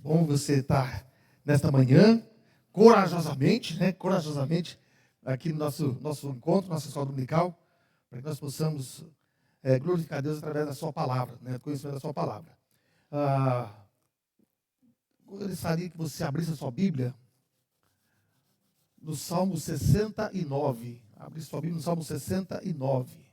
Bom você estar nesta manhã, corajosamente, Corajosamente, aqui no nosso encontro, nossa escola dominical, para que nós possamos glorificar Deus através da sua palavra, do conhecimento da sua palavra. Eu gostaria que você abrisse a sua Bíblia no Salmo 69. Abrisse sua Bíblia no Salmo 69.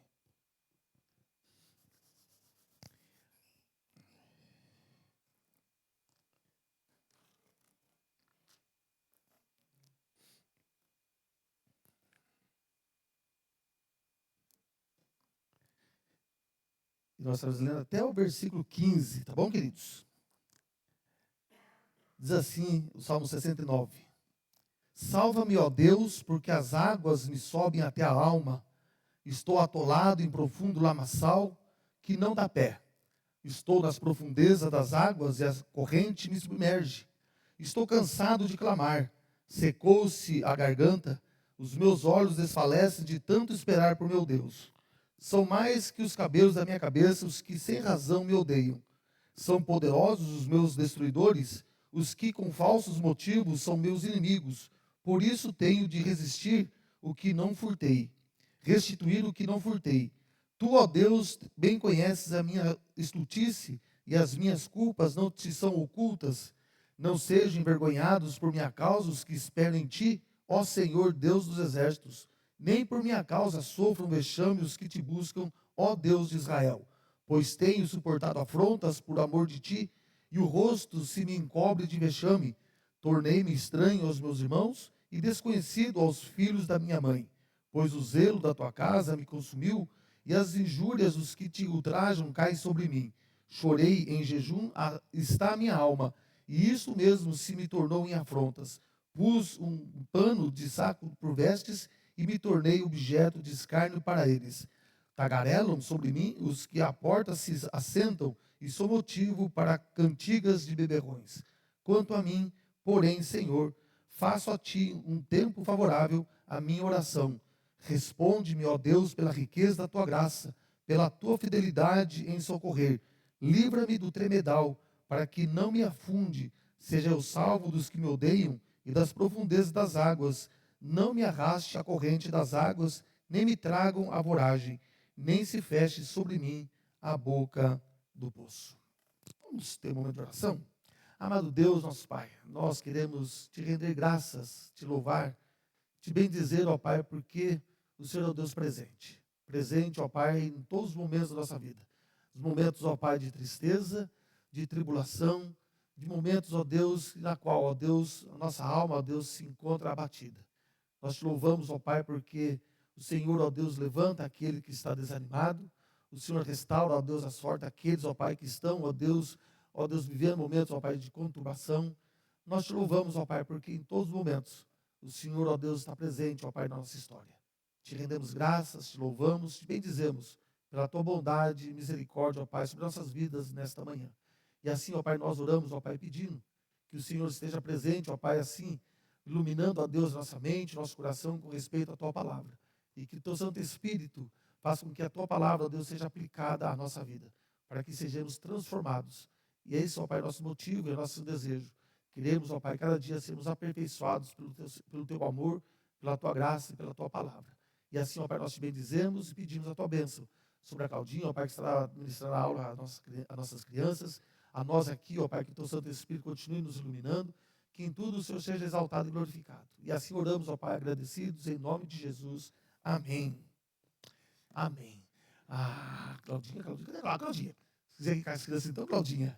E nós estamos lendo até o versículo 15, tá bom, queridos? Diz assim o Salmo 69. Salva-me, ó Deus, porque as águas me sobem até a alma. Estou atolado em profundo lamaçal que não dá pé. Estou nas profundezas das águas e a corrente me submerge. Estou cansado de clamar. Secou-se a garganta. Os meus olhos desfalecem de tanto esperar por meu Deus. São mais que os cabelos da minha cabeça os que sem razão me odeiam. São poderosos os meus destruidores, os que com falsos motivos são meus inimigos. Por isso tenho de resistir o que não furtei, restituir o que não furtei. Tu, ó Deus, bem conheces a minha estultice e as minhas culpas não te são ocultas. Não sejam envergonhados por minha causa os que esperam em ti, ó Senhor, Deus dos exércitos. Nem por minha causa sofram vexame os que te buscam, ó Deus de Israel. Pois tenho suportado afrontas por amor de ti, e o rosto se me encobre de vexame. Tornei-me estranho aos meus irmãos e desconhecido aos filhos da minha mãe. Pois o zelo da tua casa me consumiu, e as injúrias dos que te ultrajam caem sobre mim. Chorei em jejum, está a minha alma, e isso mesmo se me tornou em afrontas. Pus um pano de saco por vestes, e me tornei objeto de escárnio para eles. Tagarelam sobre mim os que à porta se assentam, e sou motivo para cantigas de beberrões. Quanto a mim, porém, Senhor, faço a ti um tempo favorável à minha oração. Responde-me, ó Deus, pela riqueza da tua graça, pela tua fidelidade em socorrer. Livra-me do tremedal, para que não me afunde. Seja eu salvo dos que me odeiam e das profundezas das águas. Não me arraste a corrente das águas, nem me tragam a voragem, nem se feche sobre mim a boca do poço. Vamos ter um momento de oração? Amado Deus, nosso Pai, nós queremos te render graças, te louvar, te bendizer, ó Pai, porque o Senhor é o Deus presente. Presente, ó Pai, em todos os momentos da nossa vida. Os momentos, ó Pai, de tristeza, de tribulação, de momentos, ó Deus, na qual, ó Deus, a nossa alma, ó Deus, se encontra abatida. Nós te louvamos, ó Pai, porque o Senhor, ó Deus, levanta aquele que está desanimado. O Senhor restaura, ó Deus, a sorte daqueles, ó Pai, que estão, ó Deus, vivendo momentos, ó Pai, de conturbação. Nós te louvamos, ó Pai, porque em todos os momentos o Senhor, ó Deus, está presente, ó Pai, na nossa história. Te rendemos graças, te louvamos, te bendizemos pela tua bondade e misericórdia, ó Pai, sobre nossas vidas nesta manhã. E assim, ó Pai, nós oramos, ó Pai, pedindo que o Senhor esteja presente, ó Pai, assim, iluminando, ó Deus, nossa mente, nosso coração com respeito à tua palavra. E que o teu Santo Espírito faça com que a tua palavra, ó Deus, seja aplicada à nossa vida, para que sejamos transformados. E esse, ó Pai, é nosso motivo e é nosso desejo. Queremos, ó Pai, cada dia sermos aperfeiçoados pelo teu amor, pela tua graça e pela tua palavra. E assim, ó Pai, nós te bendizemos e pedimos a tua bênção sobre a Claudinha, ó Pai, que estará ministrando a aula às nossas crianças, a nós aqui, ó Pai, que o teu Santo Espírito continue nos iluminando, que em tudo o Senhor seja exaltado e glorificado. E assim oramos, ó Pai, agradecidos, em nome de Jesus. Amém. Amém. Claudinha. Cadê lá, Claudinha? Se quiser ficar escrito então, Claudinha.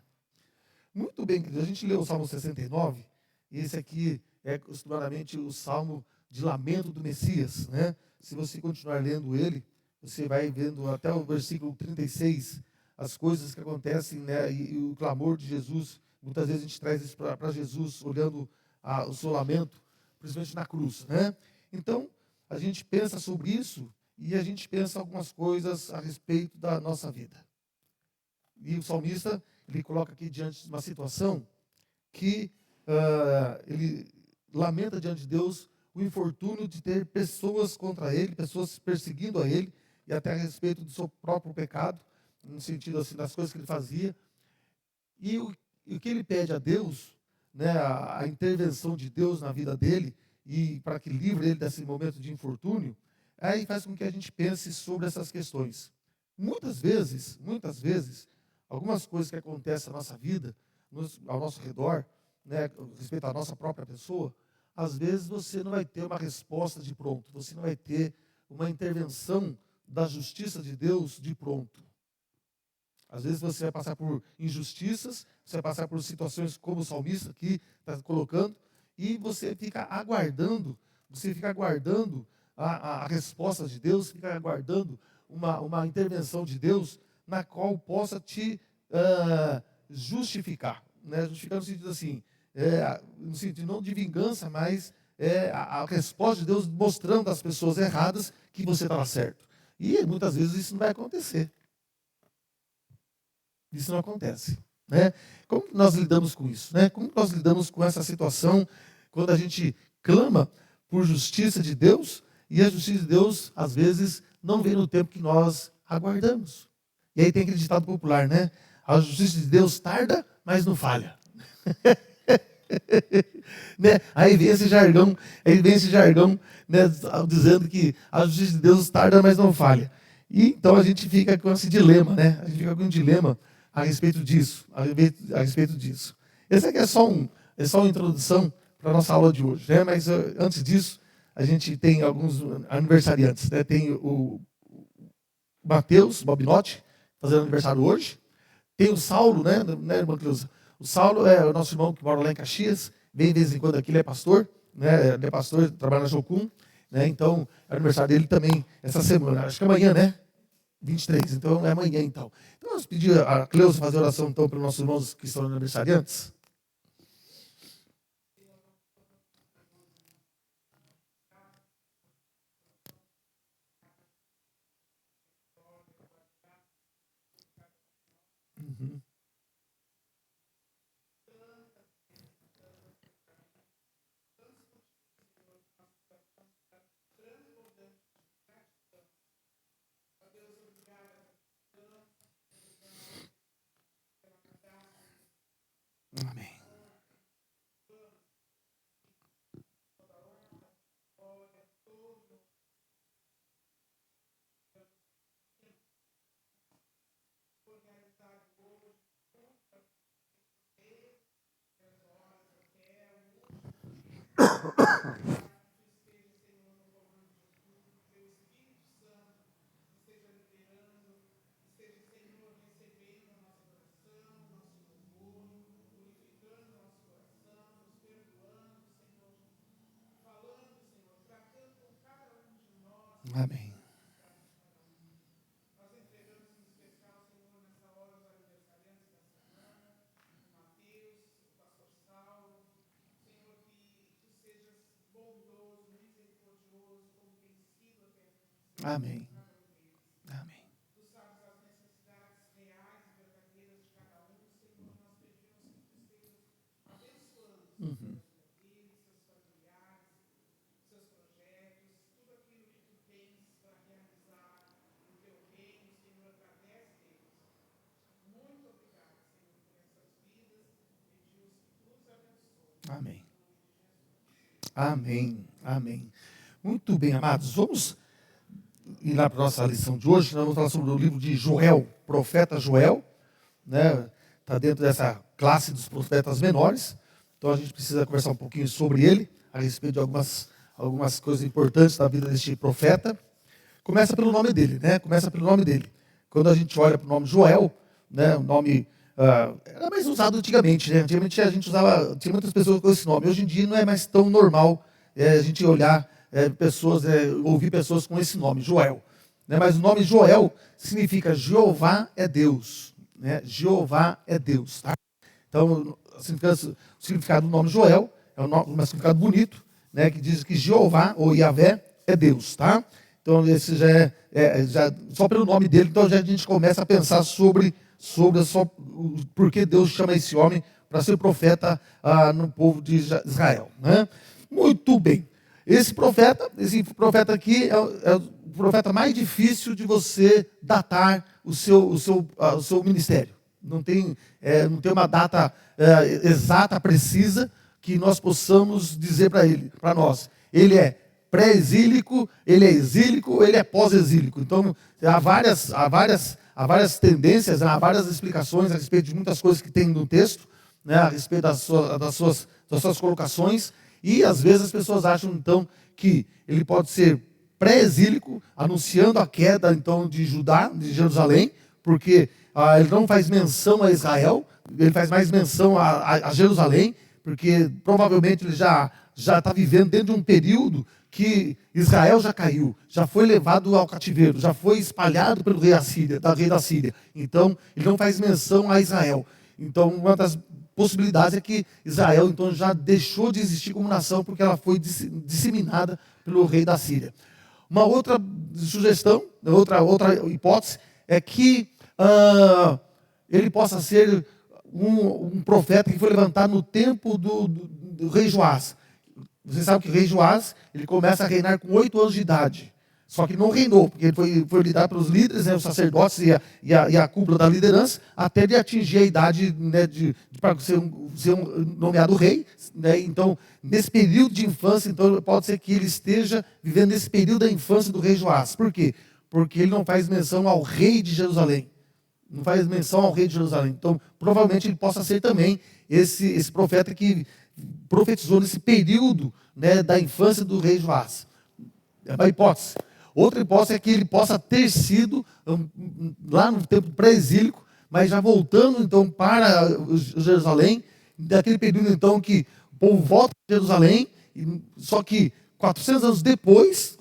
Muito bem, queridos. A gente leu o Salmo 69, e esse aqui é costumeiramente o Salmo de lamento do Messias, né? Se você continuar lendo ele, você vai vendo até o versículo 36, as coisas que acontecem, né? E o clamor de Jesus. Muitas vezes a gente traz isso para Jesus, olhando o seu lamento, principalmente na cruz, né? Então, a gente pensa sobre isso e a gente pensa algumas coisas a respeito da nossa vida. E o salmista, ele coloca aqui diante de uma situação que ele lamenta diante de Deus o infortúnio de ter pessoas contra ele, pessoas perseguindo a ele, e até a respeito do seu próprio pecado, no sentido assim, das coisas que ele fazia. E o que ele pede a Deus, né, a intervenção de Deus na vida dele, e para que livre ele desse momento de infortúnio, aí faz com que a gente pense sobre essas questões. Muitas vezes, algumas coisas que acontecem na nossa vida, ao nosso redor, né, respeito à nossa própria pessoa, às vezes você não vai ter uma resposta de pronto, você não vai ter uma intervenção da justiça de Deus de pronto. Às vezes você vai passar por injustiças, você vai passar por situações como o salmista aqui está colocando, e você fica aguardando a resposta de Deus, fica aguardando uma intervenção de Deus na qual possa te justificar. Né? Justificar no sentido assim, no sentido não de vingança, mas a resposta de Deus mostrando às pessoas erradas que você estava certo. E muitas vezes isso não vai acontecer. Isso não acontece. Né? Como nós lidamos com isso? Né? Como nós lidamos com essa situação quando a gente clama por justiça de Deus e a justiça de Deus, às vezes, não vem no tempo que nós aguardamos? E aí tem aquele ditado popular, né? A justiça de Deus tarda, mas não falha. Né? Aí vem esse jargão, né, dizendo que a justiça de Deus tarda, mas não falha. E então a gente fica com esse dilema, né? A gente fica com um dilema a respeito disso, Essa aqui é só uma introdução para a nossa aula de hoje, né? Mas antes disso, a gente tem alguns aniversariantes, né? Tem o Matheus Bobinotti, fazendo aniversário hoje. Tem o Saulo, né, irmã Cleusa? O Saulo é o nosso irmão que mora lá em Caxias, vem de vez em quando aqui, ele é pastor, né? Ele é pastor, trabalha na Jocum, né? Então, é o aniversário dele também essa semana, acho que é amanhã, né? 23, então é amanhã, então. Então, nós pedimos a Cleusa fazer oração, então, para os nossos irmãos que estão aniversariantes. Uhum. Amém. Amém. Amém. Amém. Uhum. Amém. Amém. Amém. Muito bem, amados. Vamos ir lá para a nossa lição de hoje. Nós vamos falar sobre o livro de Joel, profeta Joel. Né? Está dentro dessa classe dos profetas menores. Então a gente precisa conversar um pouquinho sobre ele, a respeito de algumas coisas importantes da vida deste profeta. Começa pelo nome dele, né? Quando a gente olha para o nome Joel, né? O nome era mais usado antigamente, né? Antigamente a gente usava, tinha muitas pessoas com esse nome. Hoje em dia não é mais tão normal a gente olhar ouvir pessoas com esse nome, Joel. Né? Mas o nome Joel significa Jeová é Deus. Né? Jeová é Deus. Tá? Então, o significado do nome Joel é um significado bonito, né? Que diz que Jeová, ou Yahvé, é Deus. Tá? Então, esse já só pelo nome dele, então já a gente começa a pensar sobre por que Deus chama esse homem para ser profeta no povo de Israel. Né? Muito bem. Esse profeta aqui é o profeta mais difícil de você datar o seu ministério. não tem uma data exata, precisa, que nós possamos dizer para nós. Ele é pré-exílico, ele é exílico, ele é pós-exílico. Então, há várias tendências, há várias explicações a respeito de muitas coisas que tem no texto, né, a respeito das suas colocações, e às vezes as pessoas acham, então, que ele pode ser pré-exílico, anunciando a queda, então, de Judá, de Jerusalém, porque ele não faz menção a Israel, ele faz mais menção a Jerusalém, porque provavelmente ele já está vivendo dentro de um período que Israel já caiu, já foi levado ao cativeiro, já foi espalhado pelo rei da Síria. Então, ele não faz menção a Israel. Então, uma das possibilidades é que Israel então já deixou de existir como nação porque ela foi disseminada pelo rei da Síria. Uma outra sugestão, outra hipótese, é que ele possa ser um profeta que foi levantado no tempo do rei Joás. Você sabe que o rei Joás, ele começa a reinar com 8 anos de idade. Só que não reinou, porque ele foi liderado pelos líderes, né, os sacerdotes e a cúpula da liderança, até ele atingir a idade, né, para ser nomeado rei. Né? Então, nesse período de infância, então, pode ser que ele esteja vivendo nesse período da infância do rei Joás. Por quê? Porque ele não faz menção ao rei de Jerusalém. Não faz menção ao rei de Jerusalém. Então, provavelmente ele possa ser também esse profeta que profetizou nesse período, né, da infância do rei Joás. É uma hipótese. Outra hipótese é que ele possa ter sido lá no tempo pré-exílico, mas já voltando então para Jerusalém, daquele período então que o povo volta para Jerusalém, só que 400 anos depois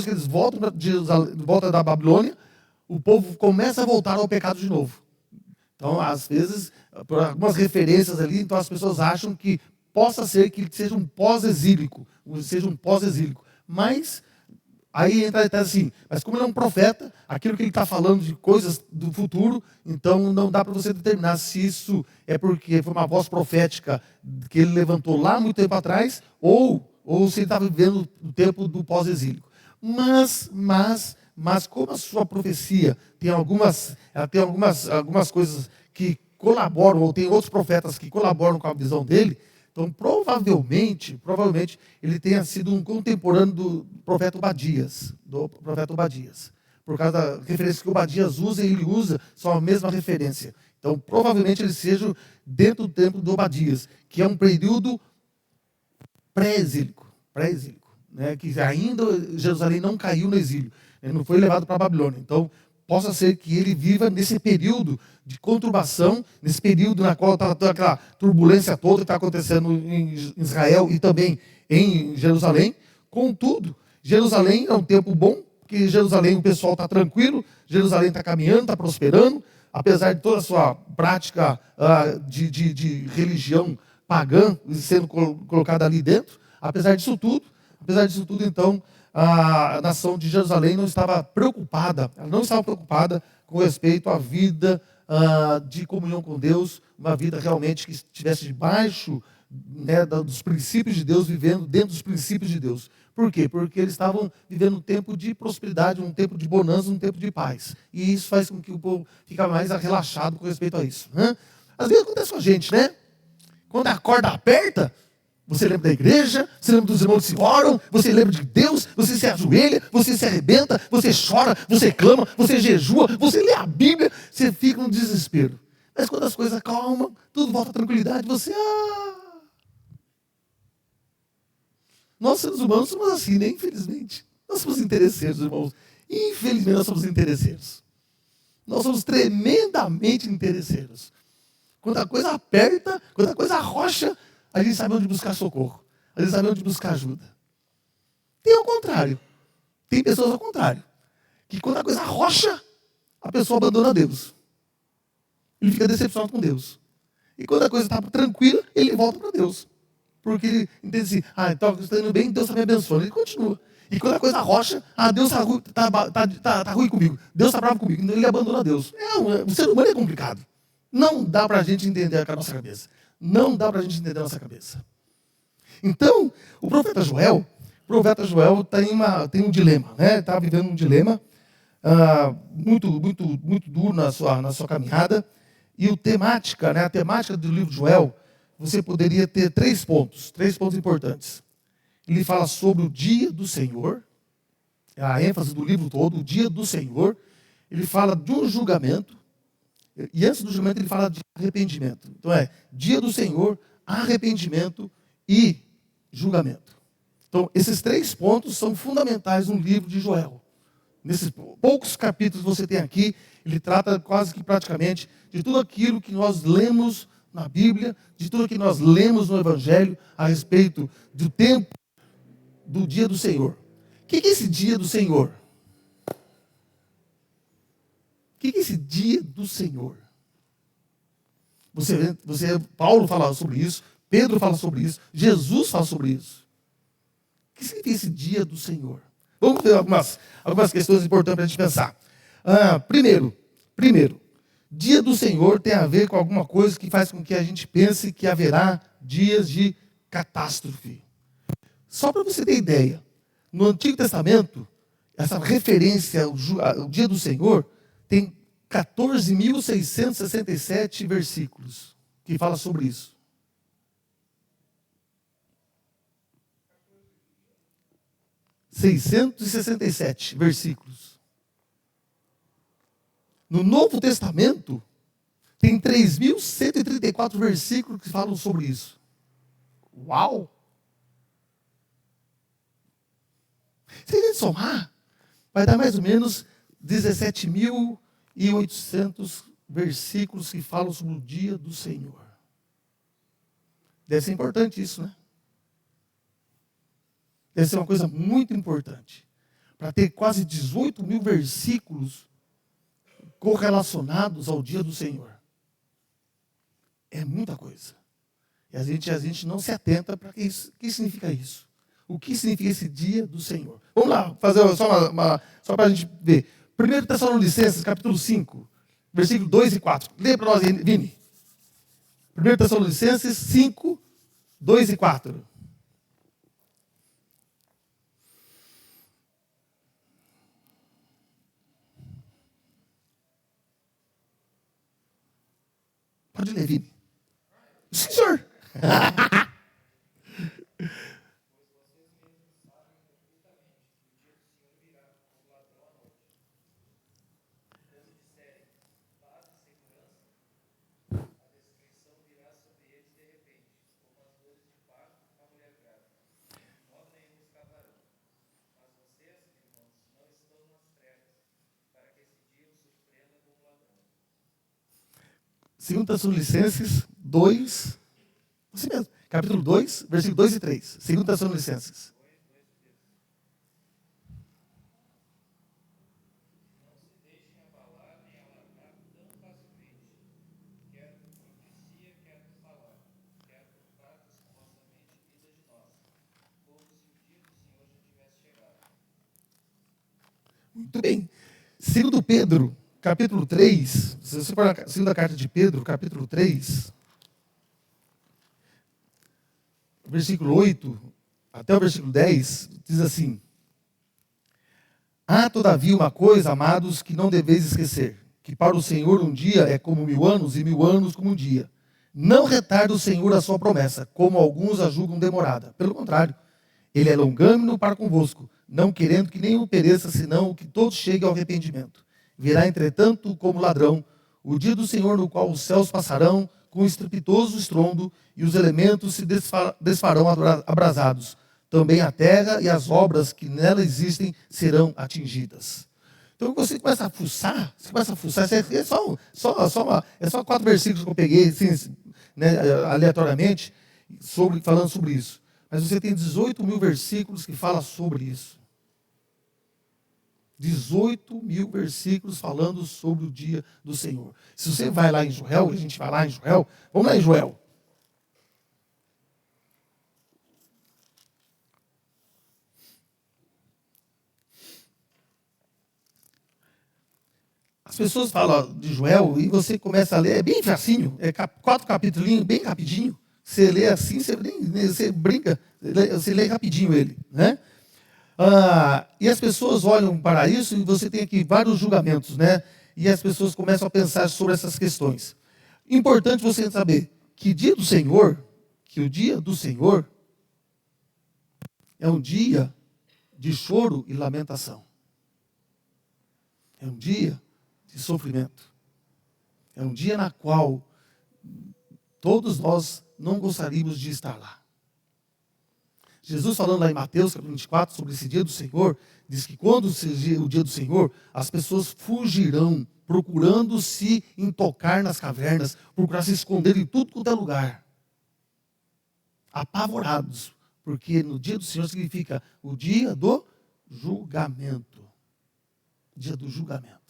que eles voltam da Babilônia, o povo começa a voltar ao pecado de novo. Então, às vezes, por algumas referências ali, então as pessoas acham que possa ser que ele seja um pós-exílico, mas aí entra até assim, mas como ele é um profeta, aquilo que ele está falando de coisas do futuro, então não dá para você determinar se isso é porque foi uma voz profética que ele levantou lá muito tempo atrás, ou se ele está vivendo o tempo do pós-exílico. Mas como a sua profecia tem algumas coisas que colaboram, ou tem outros profetas que colaboram com a visão dele, então provavelmente ele tenha sido um contemporâneo do profeta Obadias, por causa da referência que Obadias usa, e ele usa, são a mesma referência. Então provavelmente ele seja dentro do tempo do Obadias, que é um período pré-exílico, né, que ainda Jerusalém não caiu no exílio, ele não foi levado para a Babilônia. Então, possa ser que ele viva nesse período de conturbação, nesse período na qual está toda aquela turbulência toda que está acontecendo em Israel e também em Jerusalém. Contudo, Jerusalém é um tempo bom, porque Jerusalém o pessoal está tranquilo, Jerusalém está caminhando, está prosperando, apesar de toda a sua prática de religião pagã sendo colocada ali dentro. Apesar disso tudo, então, a nação de Jerusalém não estava preocupada, com respeito à vida de comunhão com Deus, uma vida realmente que estivesse debaixo, né, dos princípios de Deus, vivendo dentro dos princípios de Deus. Por quê? Porque eles estavam vivendo um tempo de prosperidade, um tempo de bonança, um tempo de paz. E isso faz com que o povo fique mais relaxado com respeito a isso. Né? Às vezes acontece com a gente, né? Quando a corda aperta, você lembra da igreja, você lembra dos irmãos que oram, você lembra de Deus, você se ajoelha, você se arrebenta, você chora, você clama, você jejua, você lê a Bíblia, você fica no desespero. Mas quando as coisas acalmam, tudo volta à tranquilidade, você... Nós, seres humanos, somos assim, né? Infelizmente. Nós somos interesseiros, irmãos. Infelizmente, nós somos interesseiros. Nós somos tremendamente interesseiros. Quando a coisa aperta, quando a coisa arrocha, a gente sabe onde buscar socorro. A gente sabe onde buscar ajuda. Tem ao contrário. Tem pessoas ao contrário. Que quando a coisa arrocha, a pessoa abandona Deus. Ele fica decepcionado com Deus. E quando a coisa está tranquila, ele volta para Deus. Porque ele entende assim, então está indo bem, Deus está me abençoando. Ele continua. E quando a coisa arrocha, Deus está ruim comigo. Deus está bravo comigo. Então ele abandona Deus. O ser humano é complicado. Não dá para a gente entender a nossa cabeça. Não dá para a gente entender a nossa cabeça. Então, o profeta Joel tem um dilema, né? Está vivendo um dilema muito duro na sua caminhada. E a temática do livro de Joel, você poderia ter três pontos importantes. Ele fala sobre o dia do Senhor, a ênfase do livro todo, o dia do Senhor. Ele fala de um julgamento, e antes do julgamento ele fala de arrependimento. Então dia do Senhor, arrependimento e julgamento. Então esses três pontos são fundamentais no livro de Joel. Nesses poucos capítulos que você tem aqui, ele trata quase que praticamente de tudo aquilo que nós lemos na Bíblia, de tudo que nós lemos no Evangelho a respeito do tempo do dia do Senhor. O que é esse dia do Senhor? O que é esse dia do Senhor? Paulo fala sobre isso, Pedro fala sobre isso, Jesus fala sobre isso. O que significa esse dia do Senhor? Vamos ver algumas questões importantes para a gente pensar. Primeiro, dia do Senhor tem a ver com alguma coisa que faz com que a gente pense que haverá dias de catástrofe. Só para você ter ideia, no Antigo Testamento, essa referência ao dia do Senhor tem 14.667 versículos que fala sobre isso. (667 versículos). No Novo Testamento, tem 3.134 versículos que falam sobre isso. Uau! Se a gente somar, vai dar mais ou menos 17.800 versículos que falam sobre o dia do Senhor. Deve ser importante isso, né? Deve ser uma coisa muito importante. Para ter quase 18 mil versículos correlacionados ao dia do Senhor. É muita coisa. E a gente não se atenta para que significa isso. O que significa esse dia do Senhor? Vamos lá, fazer só para a gente ver. 1 Tessalonicenses, capítulo 5, versículo 2 e 4. Leia para nós, Vini. 1 Tessalonicenses 5, 2 e 4. Pode ler, Vini. Sim, senhor. Segundo Tessalonicenses 2, assim mesmo, capítulo 2, versículo 2 e 3. Segundo Tessalonicenses. Muito bem. Segundo Pedro, capítulo 3, se você for na segunda carta de Pedro, capítulo 3, versículo 8 até o versículo 10, diz assim: há todavia uma coisa, amados, que não deveis esquecer, que para o Senhor um dia é como 1000 anos, e 1000 anos como um dia. Não retarda o Senhor a sua promessa, como alguns a julgam demorada. Pelo contrário, ele é longânimo para convosco, não querendo que nenhum pereça, senão que todos cheguem ao arrependimento. Virá, entretanto, como ladrão, o dia do Senhor, no qual os céus passarão com estrepitoso estrondo, e os elementos se desfarão abrasados. Também a terra e as obras que nela existem serão atingidas. Então você começa a fuçar, é só 4 versículos que eu peguei, assim, né, aleatoriamente, falando sobre isso. Mas você tem 18 mil versículos que falam sobre isso. 18 mil versículos falando sobre o dia do Senhor. Se você vai lá em Joel, a gente vai lá em Joel, vamos lá em Joel. As pessoas falam de Joel e você começa a ler, é bem facinho, 4 capítulos, bem rapidinho. Você lê assim, você brinca, você lê rapidinho ele, né? E as pessoas olham para isso e você tem aqui vários julgamentos, né? E as pessoas começam a pensar sobre essas questões. Importante você saber que o dia do Senhor é um dia de choro e lamentação. É um dia de sofrimento. É um dia na qual todos nós não gostaríamos de estar lá. Jesus falando lá em Mateus, capítulo 24, sobre esse dia do Senhor, diz que quando surgir o dia do Senhor, as pessoas fugirão, procurando se intocar nas cavernas, procurar se esconder em tudo quanto é lugar. Apavorados, porque no dia do Senhor significa o dia do julgamento. Dia do julgamento.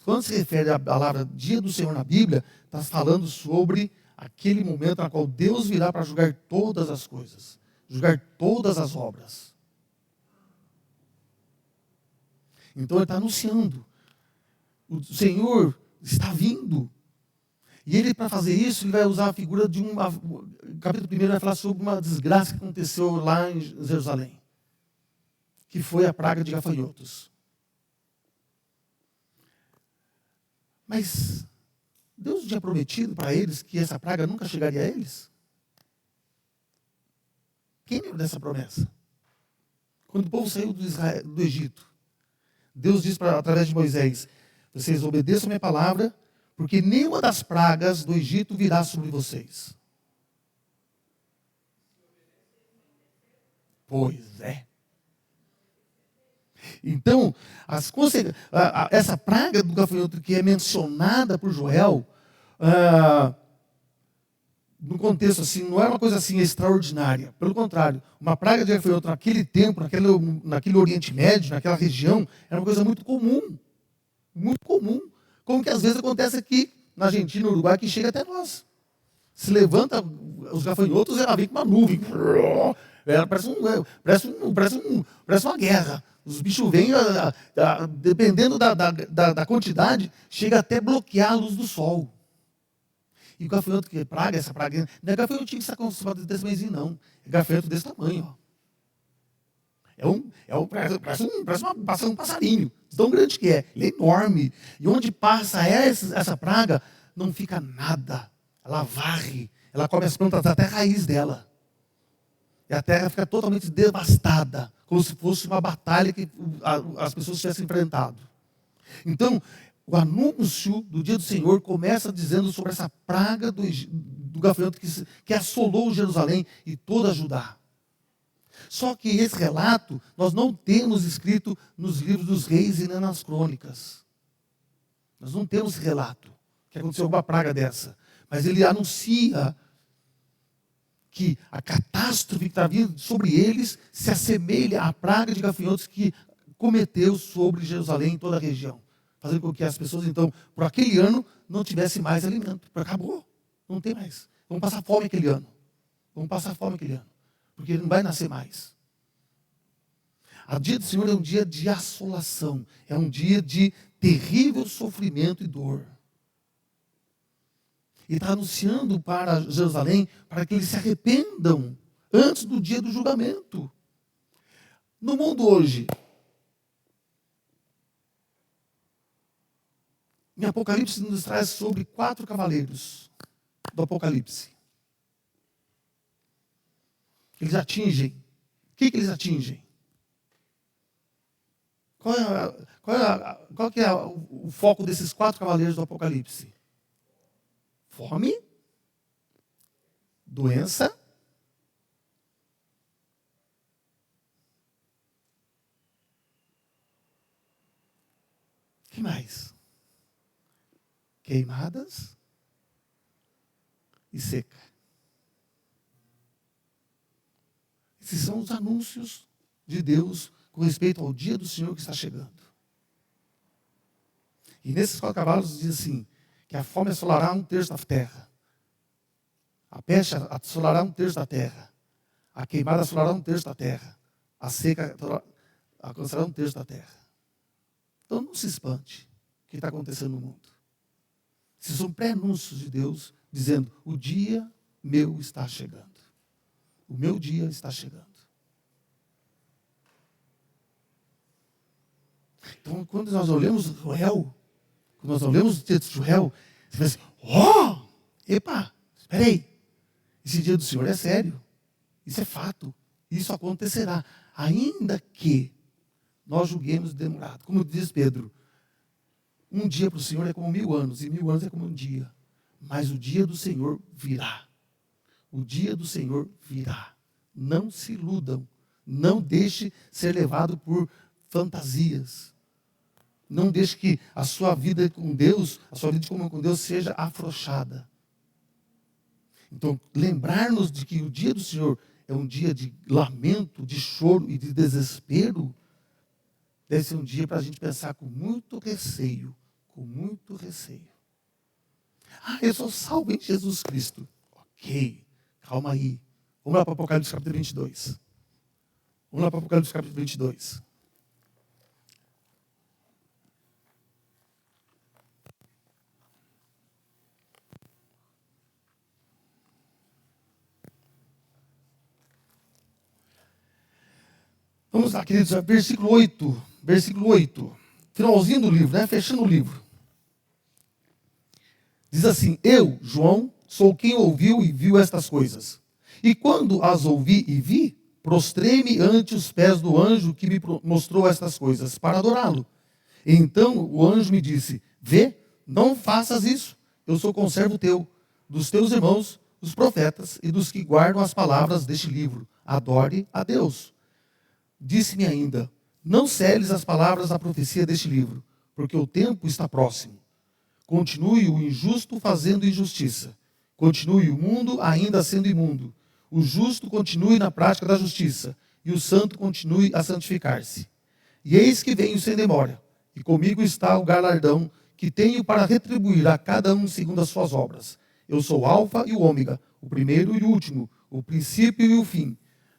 Quando se refere à palavra dia do Senhor na Bíblia, está falando sobre aquele momento na qual Deus virá para julgar todas as coisas, julgar todas as obras. Então ele está anunciando, o Senhor está vindo. E ele, para fazer isso, ele vai usar a figura de uma... O capítulo 1 vai falar sobre uma desgraça que aconteceu lá em Jerusalém, que foi a praga de gafanhotos. Mas Deus tinha prometido para eles que essa praga nunca chegaria a eles? Quem lembra dessa promessa? Quando o povo saiu do Egito, Deus disse através de Moisés: vocês obedeçam a minha palavra, porque nenhuma das pragas do Egito virá sobre vocês. Pois é. Então, essa praga do gafanhoto que é mencionada por Joel, no contexto assim, não é uma coisa assim extraordinária. Pelo contrário, uma praga de gafanhoto naquele tempo, naquele Oriente Médio, naquela região, era uma coisa muito comum. Muito comum. Como que às vezes acontece aqui na Argentina, no Uruguai, que chega até nós. Se levanta os gafanhotos, ela vem com uma nuvem. Parece uma guerra. Os bichos vêm, dependendo da quantidade, chega até bloquear a luz do sol. E o gafanhoto que praga, essa praga, não é gafanhotinho que está acostumado desse tamanhozinho, não. É gafanhoto desse tamanho, ó. Parece um passarinho, tão grande que é. Ele é enorme. E onde passa essa praga, não fica nada. Ela varre, ela come as plantas até a raiz dela. E a terra fica totalmente devastada, como se fosse uma batalha que as pessoas tivessem enfrentado. Então, o anúncio do dia do Senhor começa dizendo sobre essa praga do gafanhoto que assolou Jerusalém e toda Judá. Só que esse relato nós não temos escrito nos livros dos reis e nem nas crônicas. Nós não temos esse relato, que aconteceu alguma praga dessa. Mas ele anuncia que a catástrofe que está vindo sobre eles se assemelha à praga de gafanhotos que cometeu sobre Jerusalém e toda a região. Fazendo com que as pessoas, então, por aquele ano, não tivessem mais alimento. Acabou. Não tem mais. Vão passar fome aquele ano. Porque ele não vai nascer mais. O dia do Senhor é um dia de assolação. É um dia de terrível sofrimento e dor. E está anunciando para Jerusalém para que eles se arrependam antes do dia do julgamento. No mundo hoje, em Apocalipse nos traz sobre 4 cavaleiros do Apocalipse. Eles atingem. O que eles atingem? Qual que é o foco desses 4 cavaleiros do Apocalipse? Fome, doença, que mais? Queimadas e seca. Esses são os anúncios de Deus com respeito ao dia do Senhor que está chegando. E nesses 4 cavalos diz assim, que a fome assolará 1/3 da terra. A peste assolará 1/3 da terra. A queimada assolará 1/3 da terra. A seca alcançará 1/3 da terra. Então não se espante o que está acontecendo no mundo. Esses são pré-anúncios de Deus dizendo, o dia meu está chegando. O meu dia está chegando. Então, quando nós olhamos Joel, Quando nós lemos o texto de Joel, você fala assim, ó, epa, espera aí. Esse dia do Senhor é sério. Isso é fato. Isso acontecerá. Ainda que nós julguemos demorado. Como diz Pedro, um dia para o Senhor é como 1000 anos, e 1000 anos é como um dia. Mas o dia do Senhor virá. O dia do Senhor virá. Não se iludam. Não deixe ser levado por fantasias. Não deixe que a sua vida com Deus, a sua vida de comunhão com Deus seja afrouxada. Então, lembrar-nos de que o dia do Senhor é um dia de lamento, de choro e de desespero, deve ser um dia para a gente pensar com muito receio. Com muito receio. Ah, eu sou salvo em Jesus Cristo. Ok, calma aí. Vamos lá para o Apocalipse capítulo 22. Vamos lá para o Apocalipse capítulo 22. Vamos lá, queridos, versículo 8. Versículo 8. Finalzinho do livro, né? Fechando o livro. Diz assim, eu, João, sou quem ouviu e viu estas coisas. E quando as ouvi e vi, prostrei-me ante os pés do anjo que me mostrou estas coisas, para adorá-lo. Então o anjo me disse, vê, não faças isso, eu sou conservo teu, dos teus irmãos, os profetas, e dos que guardam as palavras deste livro. Adore a Deus. Disse-me ainda, não seles as palavras da profecia deste livro, porque o tempo está próximo. Continue o injusto fazendo injustiça. Continue o mundo ainda sendo imundo. O justo continue na prática da justiça. E o santo continue a santificar-se. E eis que venho sem demora. E comigo está o galardão que tenho para retribuir a cada um segundo as suas obras. Eu sou o Alfa e o Ômega, o primeiro e o último, o princípio e o fim.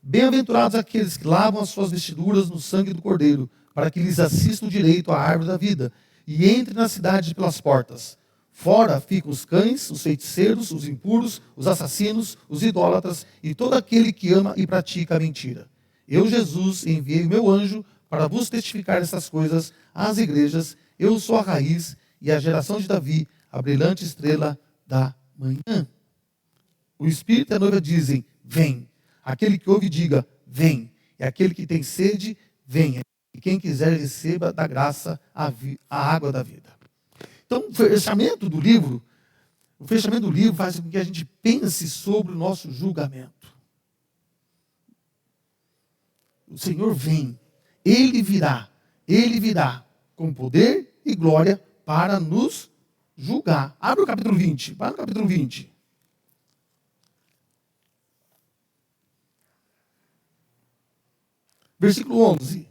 Bem-aventurados aqueles que lavam as suas vestiduras no sangue do Cordeiro, para que lhes assista o direito à árvore da vida, e entre na cidade pelas portas. Fora ficam os cães, os feiticeiros, os impuros, os assassinos, os idólatras e todo aquele que ama e pratica a mentira. Eu, Jesus, enviei o meu anjo para vos testificar essas coisas às igrejas. Eu sou a raiz e a geração de Davi, a brilhante estrela da manhã. O Espírito e a noiva dizem, vem. Aquele que ouve, diga, vem. E aquele que tem sede, venha. E quem quiser, receba da graça a água da vida. Então, o fechamento do livro faz com que a gente pense sobre o nosso julgamento. O Senhor vem. Ele virá com poder e glória para nos julgar. Abre o capítulo 20. Vai no capítulo 20. Versículo 11.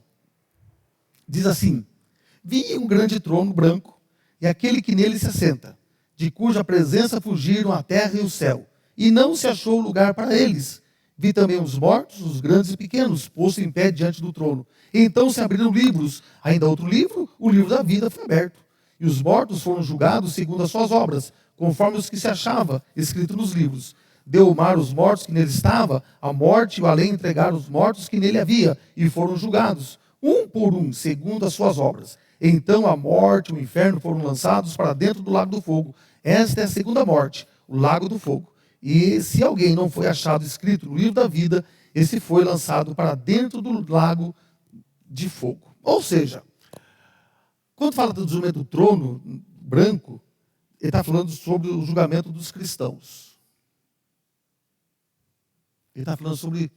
Diz assim, vi um grande trono branco e aquele que nele se assenta, de cuja presença fugiram a terra e o céu, e não se achou lugar para eles. Vi também os mortos, os grandes e pequenos, postos em pé diante do trono. Então se abriram livros, ainda outro livro, o livro da vida foi aberto. E os mortos foram julgados segundo as suas obras, conforme os que se achava escrito nos livros. Deu o mar os mortos que nele estava, a morte e o além entregaram os mortos que nele havia, e foram julgados, um por um, segundo as suas obras. Então a morte e o inferno foram lançados para dentro do lago do fogo. Esta é a segunda morte, o lago do fogo. E se alguém não foi achado escrito no livro da vida, esse foi lançado para dentro do lago de fogo. Ou seja, quando fala do julgamento do trono branco, ele está falando sobre o julgamento dos cristãos. Ele está falando sobre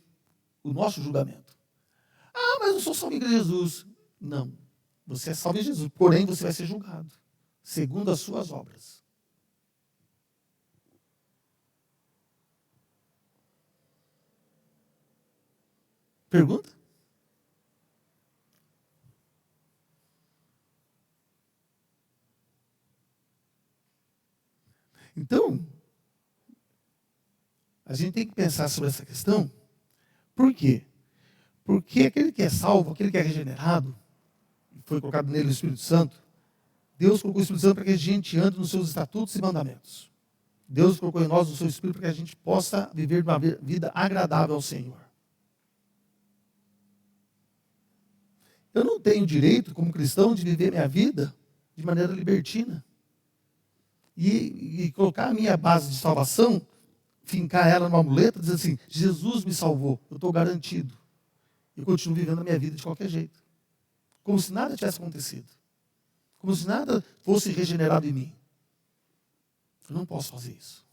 o nosso julgamento. Ah, mas eu sou salvo em Jesus. Não, você é salvo em Jesus, porém você vai ser julgado, segundo as suas obras. Pergunta? Então, a gente tem que pensar sobre essa questão. Por quê? Porque aquele que é salvo, aquele que é regenerado, foi colocado nele o Espírito Santo, Deus colocou o Espírito Santo para que a gente ande nos seus estatutos e mandamentos. Deus colocou em nós o seu Espírito para que a gente possa viver uma vida agradável ao Senhor. Eu não tenho direito, como cristão, de viver minha vida de maneira libertina. e colocar a minha base de salvação, fincar ela numa muleta, dizer assim, Jesus me salvou, eu estou garantido. Eu continuo vivendo a minha vida de qualquer jeito. Como se nada tivesse acontecido. Como se nada fosse regenerado em mim. Eu não posso fazer isso.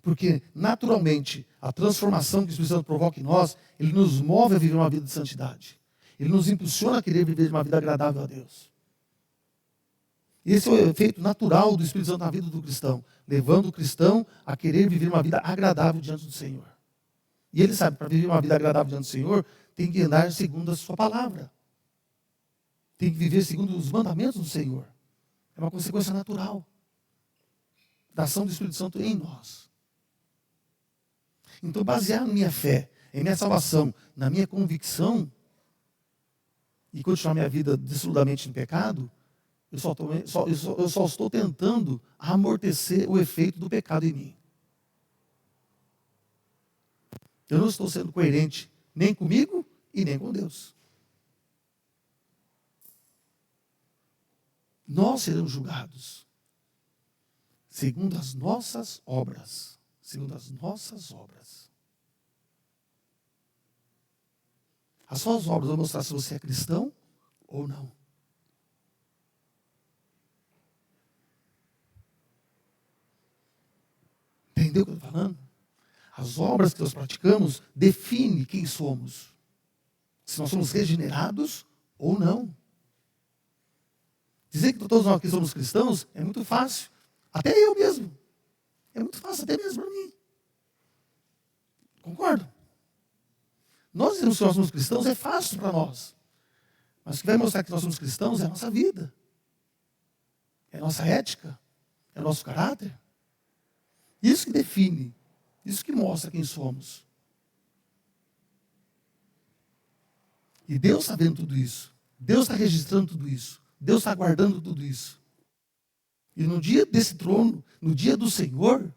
Porque, naturalmente, a transformação que o Espírito Santo provoca em nós, ele nos move a viver uma vida de santidade. Ele nos impulsiona a querer viver uma vida agradável a Deus. Esse é o efeito natural do Espírito Santo na vida do cristão, levando o cristão a querer viver uma vida agradável diante do Senhor. E ele sabe, para viver uma vida agradável diante do Senhor, tem que andar segundo a sua palavra. Tem que viver segundo os mandamentos do Senhor. É uma consequência natural da ação do Espírito Santo em nós. Então, baseado na minha fé, em minha salvação, na minha convicção, e continuar minha vida dessoludamente em pecado, eu só estou tentando amortecer o efeito do pecado em mim. Eu não estou sendo coerente nem comigo e nem com Deus. Nós seremos julgados segundo as nossas obras. Segundo as nossas obras. As suas obras vão mostrar se você é cristão ou não. Entendeu o que eu estou falando? As obras que nós praticamos definem quem somos. Se nós somos regenerados ou não. Dizer que todos nós aqui somos cristãos é muito fácil. Até eu mesmo. É muito fácil, até mesmo para mim. Concordo? Nós dizemos que nós somos cristãos é fácil para nós. Mas o que vai mostrar que nós somos cristãos é a nossa vida. É a nossa ética. É o nosso caráter. Isso que define. Isso que mostra quem somos. E Deus está vendo tudo isso. Deus está registrando tudo isso. Deus está guardando tudo isso. E no dia desse trono, no dia do Senhor,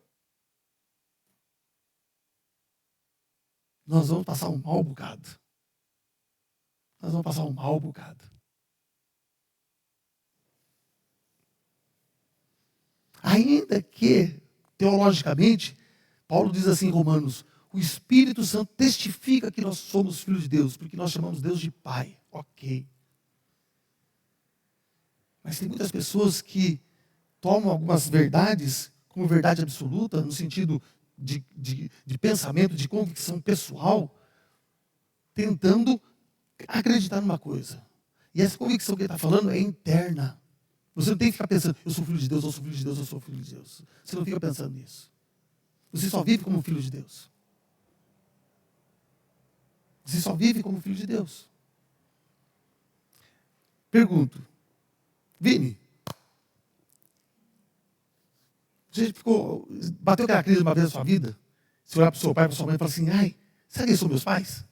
nós vamos passar um mau bocado. Nós vamos passar um mau bocado. Ainda que, teologicamente, Paulo diz assim em Romanos, o Espírito Santo testifica que nós somos filhos de Deus, porque nós chamamos Deus de Pai. Ok. Mas tem muitas pessoas que tomam algumas verdades como verdade absoluta, no sentido de pensamento, de convicção pessoal, tentando acreditar numa coisa. E essa convicção que ele está falando é interna. Você não tem que ficar pensando, eu sou filho de Deus, eu sou filho de Deus, eu sou filho de Deus. Você não fica pensando nisso. Você só vive como filho de Deus. Você só vive como filho de Deus. Pergunto, Vini, você bateu aquela crise uma vez na sua vida? Você olhar para o seu pai, para sua mãe e falar assim, ai, será que eles são meus pais?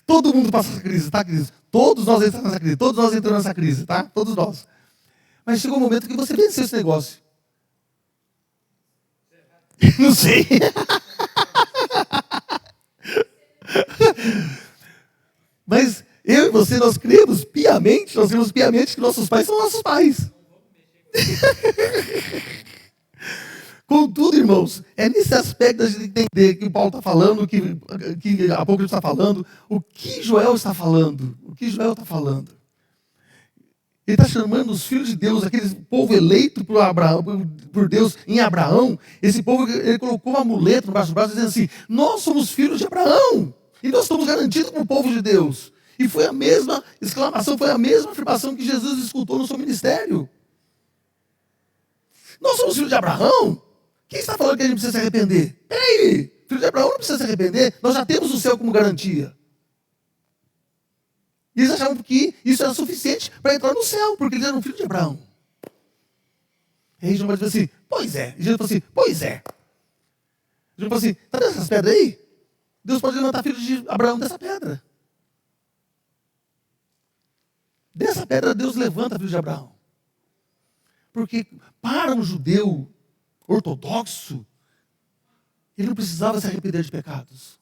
Todo mundo passa essa crise, tá, crise? Todos nós entramos nessa crise, todos nós entramos nessa crise, tá? Todos nós. Mas chegou um momento que você venceu esse negócio. Não sei. Mas eu e você, nós cremos piamente que nossos pais são nossos pais. Contudo, irmãos, é nesse aspecto da gente entender que o Paulo está falando, que há pouco ele está falando, o que Joel está falando. O que Joel está falando. Ele está chamando os filhos de Deus, aquele povo eleito por Deus em Abraão. Esse povo, ele colocou uma muleta no braço do braço, dizendo assim, nós somos filhos de Abraão. E nós estamos garantidos como povo de Deus. E foi a mesma exclamação, foi a mesma afirmação que Jesus escutou no seu ministério. Nós somos filhos de Abraão? Quem está falando que a gente precisa se arrepender? Peraí, filho de Abraão não precisa se arrepender, nós já temos o céu como garantia. E eles achavam que isso era suficiente para entrar no céu, porque eles eram filhos de Abraão. E aí João vai dizer assim, pois é. E Jesus falou assim, pois é. Jesus falou assim, está vendo essas pedras aí? Deus pode levantar filhos de Abraão dessa pedra. Dessa pedra Deus levanta filhos de Abraão. Porque para um judeu ortodoxo, ele não precisava se arrepender de pecados.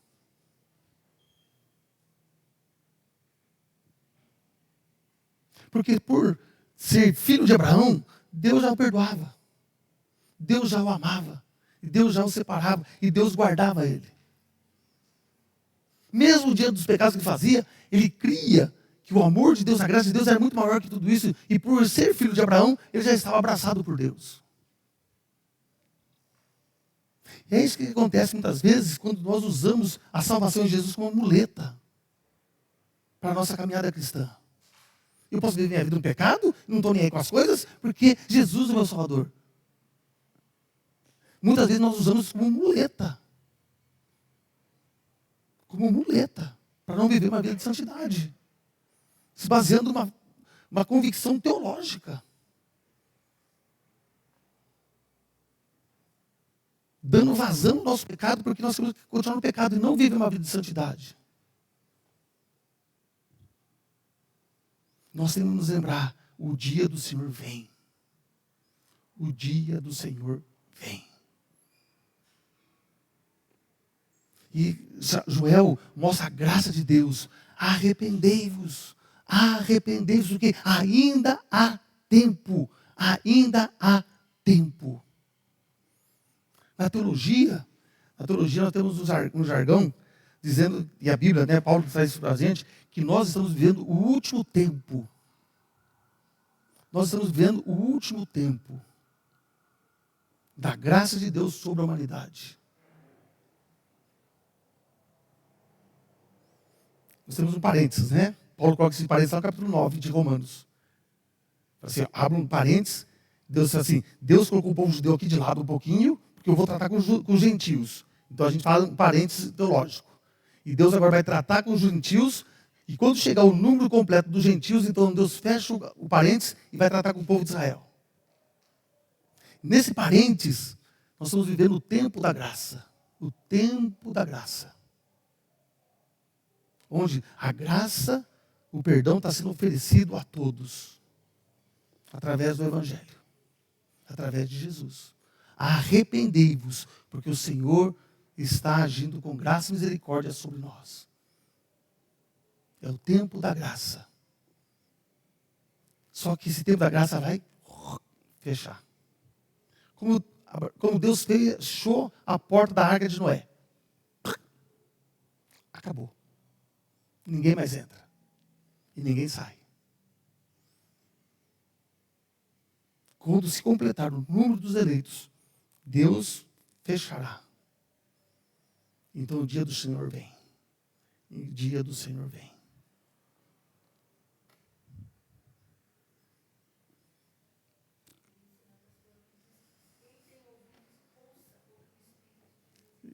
Porque por ser filho de Abraão, Deus já o perdoava. Deus já o amava. Deus já o separava. E Deus guardava ele. Mesmo diante dos pecados que ele fazia, ele cria que o amor de Deus, a graça de Deus era muito maior que tudo isso. E por ser filho de Abraão, ele já estava abraçado por Deus. E é isso que acontece muitas vezes quando nós usamos a salvação de Jesus como muleta para a nossa caminhada cristã. Eu posso viver minha vida no pecado, não estou nem aí com as coisas, porque Jesus é o meu Salvador. Muitas vezes nós usamos como muleta. Como muleta, para não viver uma vida de santidade. Se baseando numa convicção teológica. Dando vazão ao nosso pecado, porque nós temos que continuar no pecado e não viver uma vida de santidade. Nós temos que nos lembrar, o dia do Senhor vem. O dia do Senhor vem. E Joel mostra a graça de Deus. Arrependei-vos. Arrependei-vos, porque ainda há tempo. Ainda há tempo. Na teologia nós temos um jargão dizendo, e a Bíblia, né, Paulo traz isso para a gente, que nós estamos vivendo o último tempo. Nós estamos vivendo o último tempo da graça de Deus sobre a humanidade. Nós temos um parênteses, né? Paulo coloca esse parênteses lá no capítulo 9 de Romanos. Assim, abre um parênteses, Deus diz assim, Deus colocou o povo judeu aqui de lado um pouquinho, porque eu vou tratar com os gentios. Então a gente fala um parênteses teológico. E Deus agora vai tratar com os gentios, e quando chegar o número completo dos gentios, então Deus fecha o parênteses e vai tratar com o povo de Israel. Nesse parênteses, nós estamos vivendo o tempo da graça. O tempo da graça. Onde a graça, o perdão está sendo oferecido a todos. Através do Evangelho. Através de Jesus. Arrependei-vos, porque o Senhor está agindo com graça e misericórdia sobre nós. É o tempo da graça. Só que esse tempo da graça vai fechar. Como Deus fechou a porta da arca de Noé. Acabou. Ninguém mais entra. E ninguém sai. Quando se completar o número dos eleitos, Deus fechará. Então o dia do Senhor vem. E o dia do Senhor vem.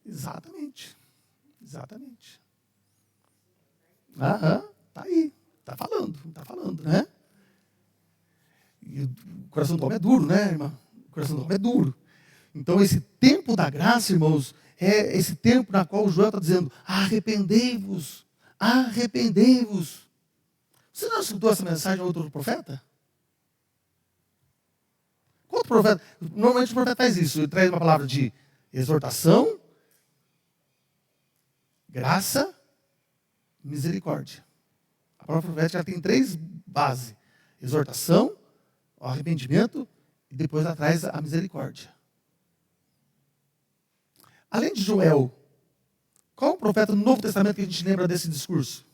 Exatamente. Exatamente. Aham, tá aí. Tá falando, né? E o coração do homem é duro, né, irmã? O coração do homem é duro. Então, esse tempo da graça, irmãos, é esse tempo na qual o Joel está dizendo, arrependei-vos, arrependei-vos. Você não escutou essa mensagem de outro profeta? Qual outro profeta? Normalmente o profeta faz isso, ele traz uma palavra de exortação, graça, misericórdia. A palavra profética tem 3 bases. Exortação, arrependimento e depois atrás a misericórdia. Além de Joel, qual o profeta no Novo Testamento que a gente lembra desse discurso?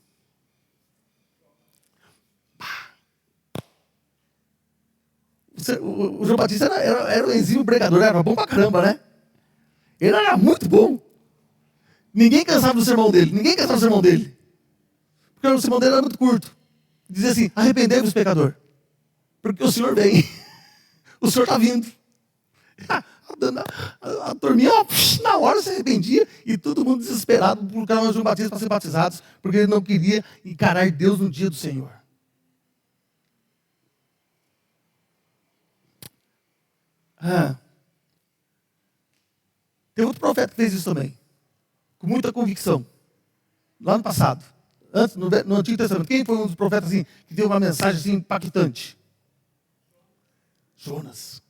O João Batista era um exímio pregador, era bom pra caramba, né? Ele era muito bom. Ninguém cansava do sermão dele. Porque o sermão dele era muito curto. Dizia assim, arrependei-vos, pecador. Porque o Senhor vem. O Senhor está vindo. A turminha, na hora se arrependia. E todo mundo desesperado por causa de João Batista para ser batizados. Porque ele não queria encarar Deus no dia do Senhor. Tem outro profeta que fez isso também. Com muita convicção. Lá no passado. Antes, no Antigo Testamento. Quem foi um dos profetas assim, que deu uma mensagem assim, impactante? Jonas.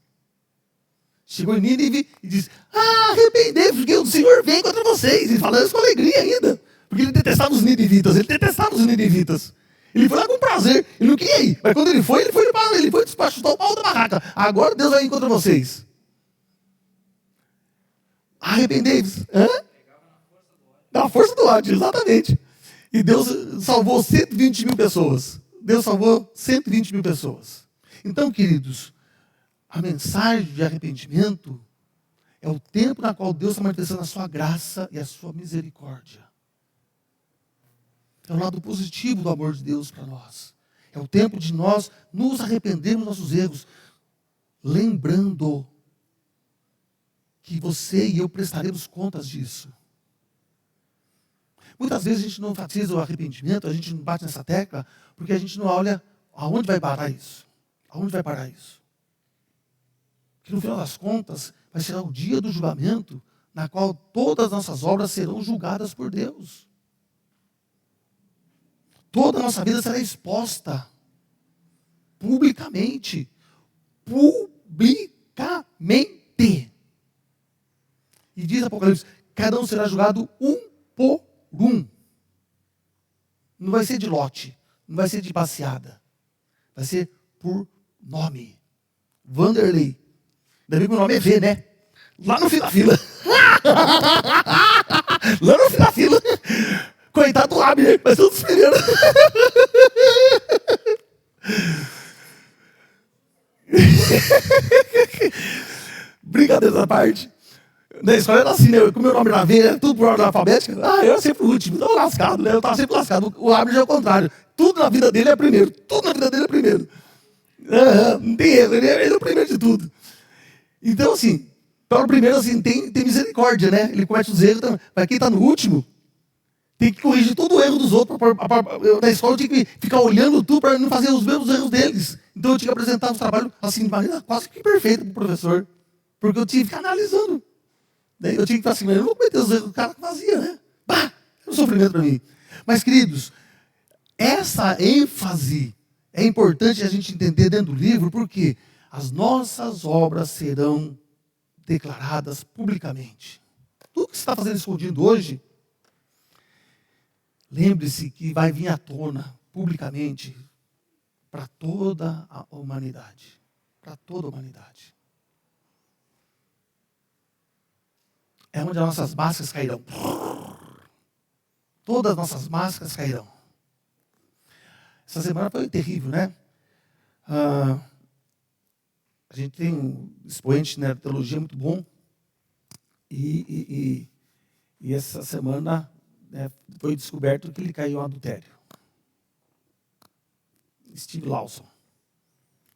Chegou em Nínive e disse, arrependei-vos, porque o Senhor vem contra vocês. E falando isso com alegria ainda. Porque ele detestava os ninivitas. Ele foi lá com prazer. Ele não queria ir. Mas quando ele foi para chutar o pau da barraca. Agora Deus vai encontrar vocês. Arrependei-vos. Hã? Na força do ódio, exatamente. E Deus salvou 120 mil pessoas. Deus salvou 120 mil pessoas. Então, queridos, a mensagem de arrependimento é o tempo na qual Deus está manifestando a sua graça e a sua misericórdia. É o lado positivo do amor de Deus para nós. É o tempo de nós nos arrependermos dos nossos erros, lembrando que você e eu prestaremos contas disso. Muitas vezes a gente não enfatiza o arrependimento, a gente não bate nessa tecla, porque a gente não olha aonde vai parar isso. Aonde vai parar isso? Que no final das contas, vai ser o dia do julgamento, na qual todas as nossas obras serão julgadas por Deus. Toda a nossa vida será exposta publicamente. Publicamente. E diz Apocalipse, cada um será julgado um por um. Não vai ser de lote, não vai ser de passeada. Vai ser por nome. Vanderlei. Ainda bem que o nome é V, né? Lá no fim da fila. Lá no fim da fila. Coitado do Abner, mas todos os primeiros. Brincadeira da parte. Na escola era assim, né? Com o meu nome na veia, tudo por ordem alfabética. Eu era sempre o último. Então, lascado, né? Eu estava sempre lascado. O Abner é o contrário. Tudo na vida dele é primeiro. Tudo na vida dele é primeiro. Não tem erro. Ele é o primeiro de tudo. Então, assim, para o primeiro, assim, tem misericórdia, né? Ele comete os erros, mas quem está no último, tem que corrigir todo o erro dos outros. Na escola eu tinha que ficar olhando tudo para não fazer os mesmos erros deles. Então eu tinha que apresentar os trabalhos assim, de maneira quase que perfeita para o professor. Porque eu tinha que ficar analisando. Daí eu tinha que estar assim, mas eu não vou cometer os erros do cara que fazia, né? Bah, é um sofrimento para mim. Mas, queridos, essa ênfase é importante a gente entender dentro do livro, porque as nossas obras serão declaradas publicamente. Tudo que você está fazendo escondido hoje, lembre-se que vai vir à tona publicamente para toda a humanidade. Para toda a humanidade. É onde as nossas máscaras cairão. Todas as nossas máscaras cairão. Essa semana foi terrível, né? A gente tem um expoente na teologia muito bom. E essa semana, né, foi descoberto que ele caiu em adultério. Steve Lawson.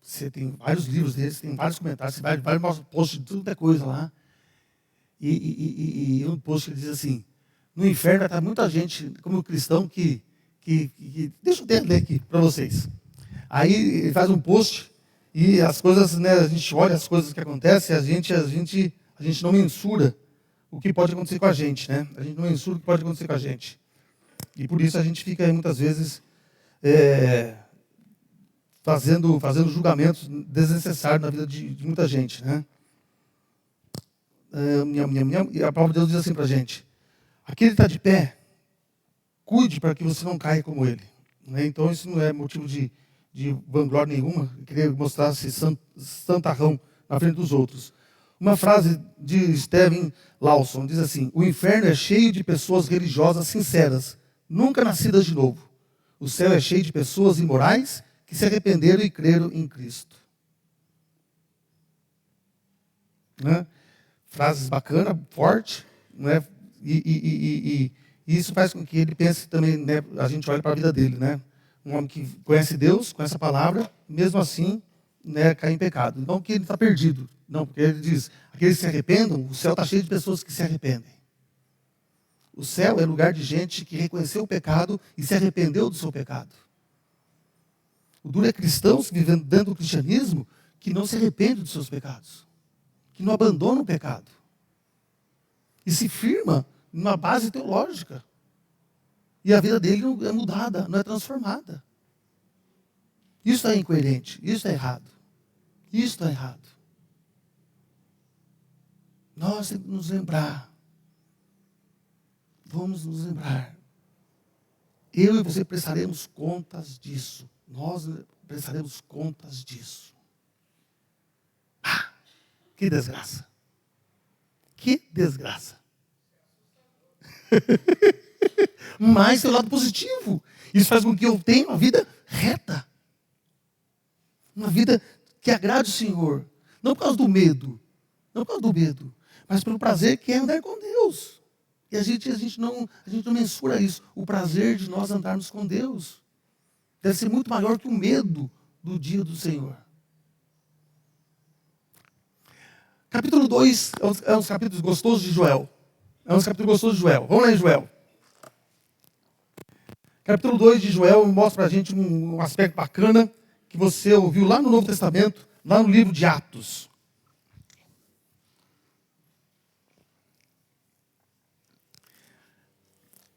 Você tem vários livros dele, você tem vários comentários, você vai posts de tudo é coisa lá. E um post que diz assim, no inferno vai estar muita gente, como cristão, que deixa eu ler aqui para vocês. Aí ele faz um post e as coisas, né, a gente olha as coisas que acontecem, a gente não mensura o que pode acontecer com a gente, né? A gente não mensura o que pode acontecer com a gente. E por isso a gente fica muitas vezes fazendo julgamentos desnecessários na vida de muita gente, né? E a palavra de Deus diz assim para a gente, aquele que está de pé, cuide para que você não caia como ele. Né? Então isso não é motivo de vanglória nenhuma, querer mostrar-se santarrão na frente dos outros. Uma frase de Stephen Lawson diz assim, o inferno é cheio de pessoas religiosas sinceras, nunca nascidas de novo. O céu é cheio de pessoas imorais que se arrependeram e creram em Cristo. Né? Frases bacanas, forte, né? E isso faz com que ele pense também, né? A gente olha para a vida dele, né? Um homem que conhece Deus, conhece a palavra, mesmo assim, né, cai em pecado. Não que ele está perdido, não, porque ele diz, aqueles que se arrependam, o céu está cheio de pessoas que se arrependem. O céu é lugar de gente que reconheceu o pecado e se arrependeu do seu pecado. O duro é cristãos que vivem dentro do cristianismo que não se arrependem dos seus pecados, que não abandonam o pecado e se firma numa base teológica. E a vida dele não é mudada, não é transformada. Isso é incoerente, isso é errado. Isso é errado. Nós temos que nos lembrar. Vamos nos lembrar. Eu e você prestaremos contas disso. Nós prestaremos contas disso. Ah, que desgraça. Que desgraça. Mas tem o lado positivo. Isso faz com que eu tenha uma vida reta. Uma vida que agrade o Senhor. Não por causa do medo. Não por causa do medo. Mas pelo prazer que é andar com Deus. E a gente não mensura isso. O prazer de nós andarmos com Deus deve ser muito maior que o medo do dia do Senhor. Capítulo 2 é um dos capítulos gostosos de Joel. É um dos capítulos gostosos de Joel. Vamos lá em Joel. Capítulo 2 de Joel mostra para a gente um aspecto bacana que você ouviu lá no Novo Testamento, lá no livro de Atos.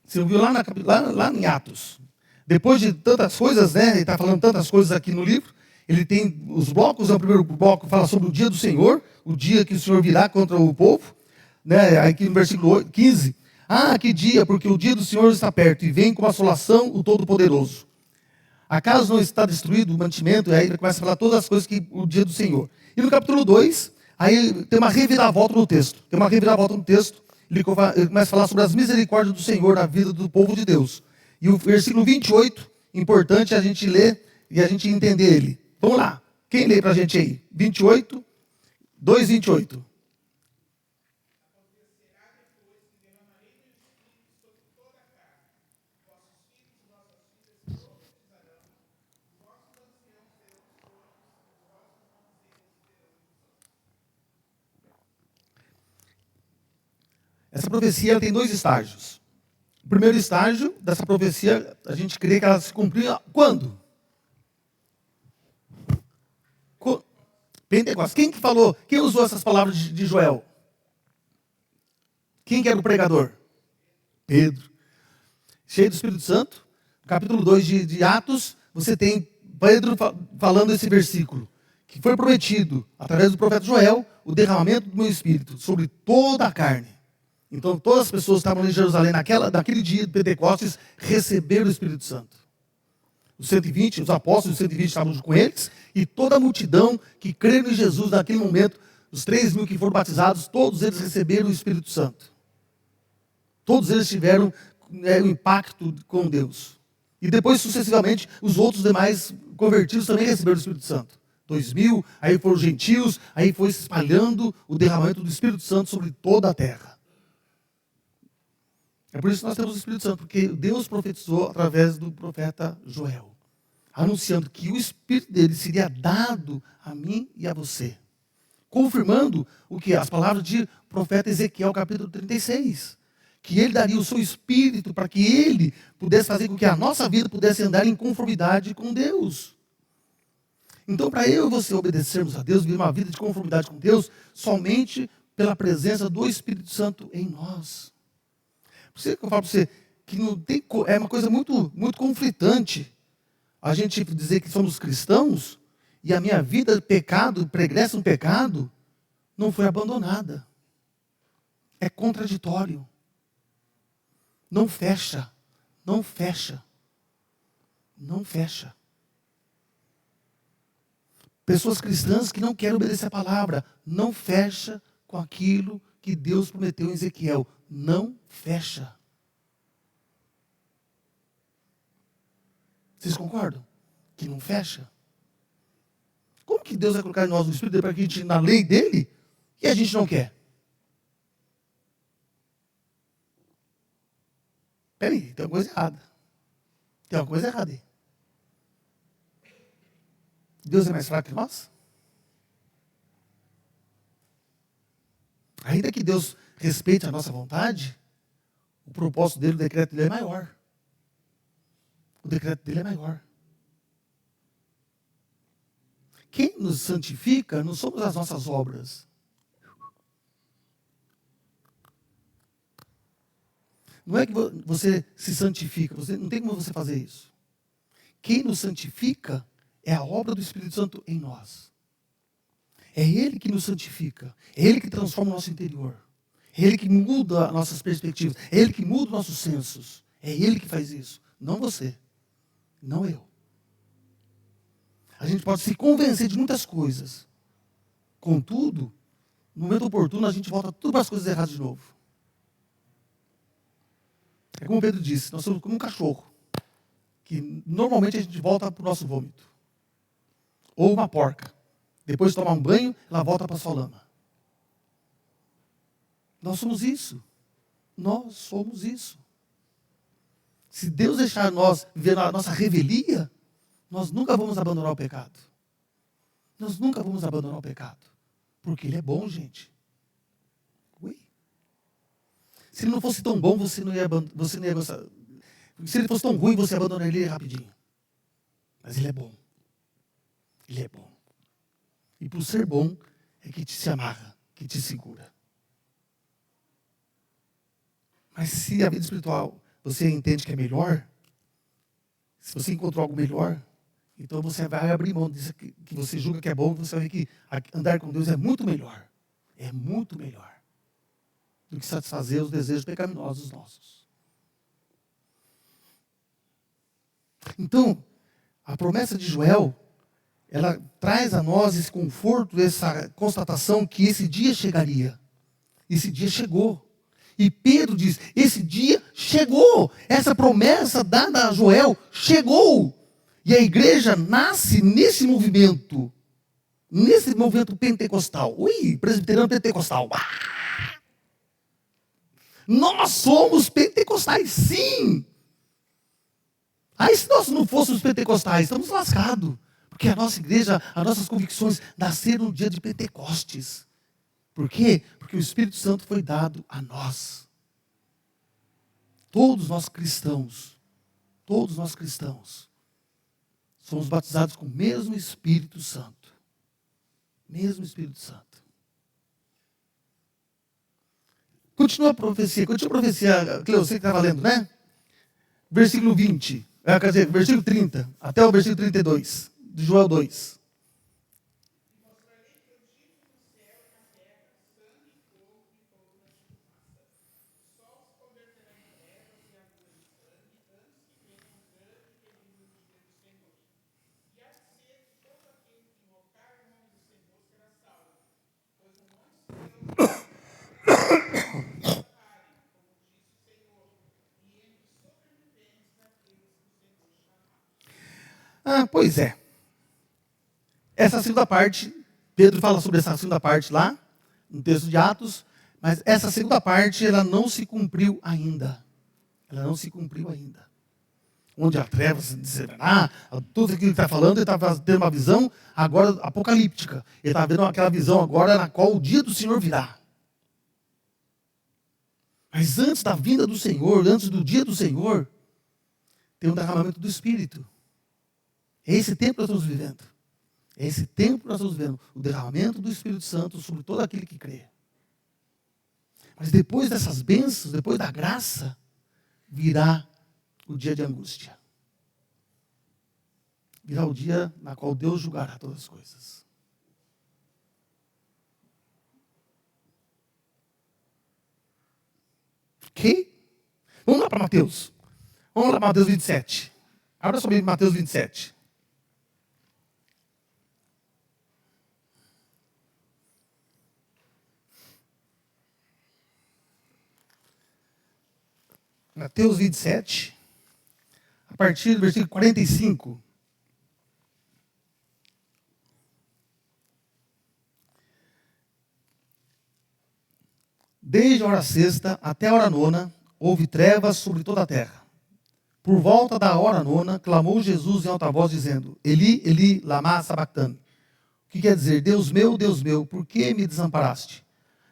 Você ouviu lá em Atos. Depois de tantas coisas, né? Ele está falando tantas coisas aqui no livro. Ele tem os blocos. O primeiro bloco fala sobre o dia do Senhor, o dia que o Senhor virá contra o povo. Né? Aqui no versículo 15. Ah, que dia, porque o dia do Senhor está perto e vem com assolação o Todo-Poderoso. Acaso não está destruído o mantimento? E aí ele começa a falar todas as coisas que o dia do Senhor. E no capítulo 2, aí tem uma reviravolta no texto. Ele começa a falar sobre as misericórdias do Senhor na vida do povo de Deus. E o versículo 28, importante a gente ler e a gente entender ele. Vamos lá. Quem lê para a gente aí? 28, 2:28. Essa profecia ela tem 2 estágios. O primeiro estágio dessa profecia, a gente crê que ela se cumpria quando? Pentecostes. Quem que falou? Quem usou essas palavras de Joel? Quem que era o pregador? Pedro. Cheio do Espírito Santo. Capítulo 2 de Atos, você tem Pedro falando esse versículo. Que foi prometido, através do profeta Joel, o derramamento do meu Espírito sobre toda a carne. Então, todas as pessoas que estavam em Jerusalém naquele dia de Pentecostes receberam o Espírito Santo. Os 120, os apóstolos, os 120 estavam junto com eles, e toda a multidão que creram em Jesus naquele momento, os 3.000 que foram batizados, todos eles receberam o Espírito Santo. Todos eles tiveram um impacto com Deus. E depois, sucessivamente, os outros demais convertidos também receberam o Espírito Santo. 2.000, aí foram os gentios, aí foi se espalhando o derramamento do Espírito Santo sobre toda a terra. É por isso que nós temos o Espírito Santo, porque Deus profetizou através do profeta Joel, anunciando que o Espírito dele seria dado a mim e a você. Confirmando o que? As palavras de profeta Ezequiel, capítulo 36. Que ele daria o seu Espírito para que ele pudesse fazer com que a nossa vida pudesse andar em conformidade com Deus. Então, para eu e você obedecermos a Deus, viver uma vida de conformidade com Deus, somente pela presença do Espírito Santo em nós. Por isso que eu falo para você que não tem, é uma coisa muito, muito conflitante a gente dizer que somos cristãos e a minha vida de pecado, pregressa no pecado, não foi abandonada. É contraditório. Não fecha. Não fecha. Não fecha. Pessoas cristãs que não querem obedecer a palavra, não fecha com aquilo que Deus prometeu em Ezequiel. Não fecha. Vocês concordam? Que não fecha? Como que Deus vai colocar em nós o Espírito dele para que a gente, na lei dele, e a gente não quer? Peraí, tem uma coisa errada. Tem uma coisa errada aí. Deus é mais fraco que nós? Ainda que Deus respeite a nossa vontade, o propósito dele, o decreto dele é maior. O decreto dele é maior. Quem nos santifica não somos as nossas obras. Não é que você se santifica, não tem como você fazer isso. Quem nos santifica é a obra do Espírito Santo em nós. É Ele que nos santifica. É Ele que transforma o nosso interior. É Ele que muda as nossas perspectivas. É Ele que muda os nossos sensos. É Ele que faz isso. não você, não eu. A gente pode se convencer de muitas coisas. Contudo, no momento oportuno, a gente volta tudo para as coisas erradas de novo. É como Pedro disse, nós somos como um cachorro, que normalmente a gente volta para o nosso vômito. Ou uma porca. Depois de tomar um banho, ela volta para a sua lama. Nós somos isso. Nós somos isso. Se Deus deixar nós viver a nossa revelia, nós nunca vamos abandonar o pecado. Nós nunca vamos abandonar o pecado. Porque ele é bom, gente. Ui. Se ele não fosse tão bom, você não ia gostar. Se ele fosse tão ruim, você abandonaria ele rapidinho. Mas ele é bom. Ele é bom. E por ser bom, é que te se amarra, que te segura. Mas se a vida espiritual você entende que é melhor, se você encontrou algo melhor, então você vai abrir mão disso que você julga que é bom, você vai ver que andar com Deus é muito melhor. É muito melhor do que satisfazer os desejos pecaminosos nossos. Então, a promessa de Joel, ela traz a nós esse conforto, essa constatação que esse dia chegaria. Esse dia chegou. E Pedro diz, esse dia chegou. Essa promessa dada a Joel chegou. E a igreja nasce nesse movimento pentecostal. Ui, presbiteriano pentecostal. Ah! Nós somos pentecostais, sim. Aí se nós não fôssemos pentecostais, estamos lascados. Porque a nossa igreja, as nossas convicções nasceram no dia de Pentecostes. Por quê? Porque o Espírito Santo foi dado a nós. Todos nós cristãos, somos batizados com o mesmo Espírito Santo. Mesmo Espírito Santo. Continua a profecia, Cleo, você que estava lendo, né? Versículo 20, quer dizer, versículo 30, até o versículo 32, de Joel 2. Pois é. Essa segunda parte, Pedro fala sobre essa segunda parte lá, no texto de Atos, mas essa segunda parte, ela não se cumpriu ainda. Ela não se cumpriu ainda. Onde a treva se disseminará, tudo aquilo que ele está falando, ele está tendo uma visão agora apocalíptica. Ele está vendo aquela visão agora na qual o dia do Senhor virá. Mas antes da vinda do Senhor, antes do dia do Senhor, tem um derramamento do Espírito. É esse tempo que nós estamos vivendo. É esse tempo que nós estamos vivendo. O derramamento do Espírito Santo sobre todo aquele que crê. Mas depois dessas bênçãos, depois da graça, virá o dia de angústia. Virá o dia na qual Deus julgará todas as coisas. Ok? Vamos lá para Mateus. Vamos lá para Mateus 27. Abra sua Bíblia, Mateus 27. Mateus 27, a partir do versículo 45. Desde a hora sexta até a hora nona, houve trevas sobre toda a terra. Por volta da hora nona, clamou Jesus em alta voz, dizendo, Eli, Eli, lama sabachthani. O que quer dizer, Deus meu, por que me desamparaste?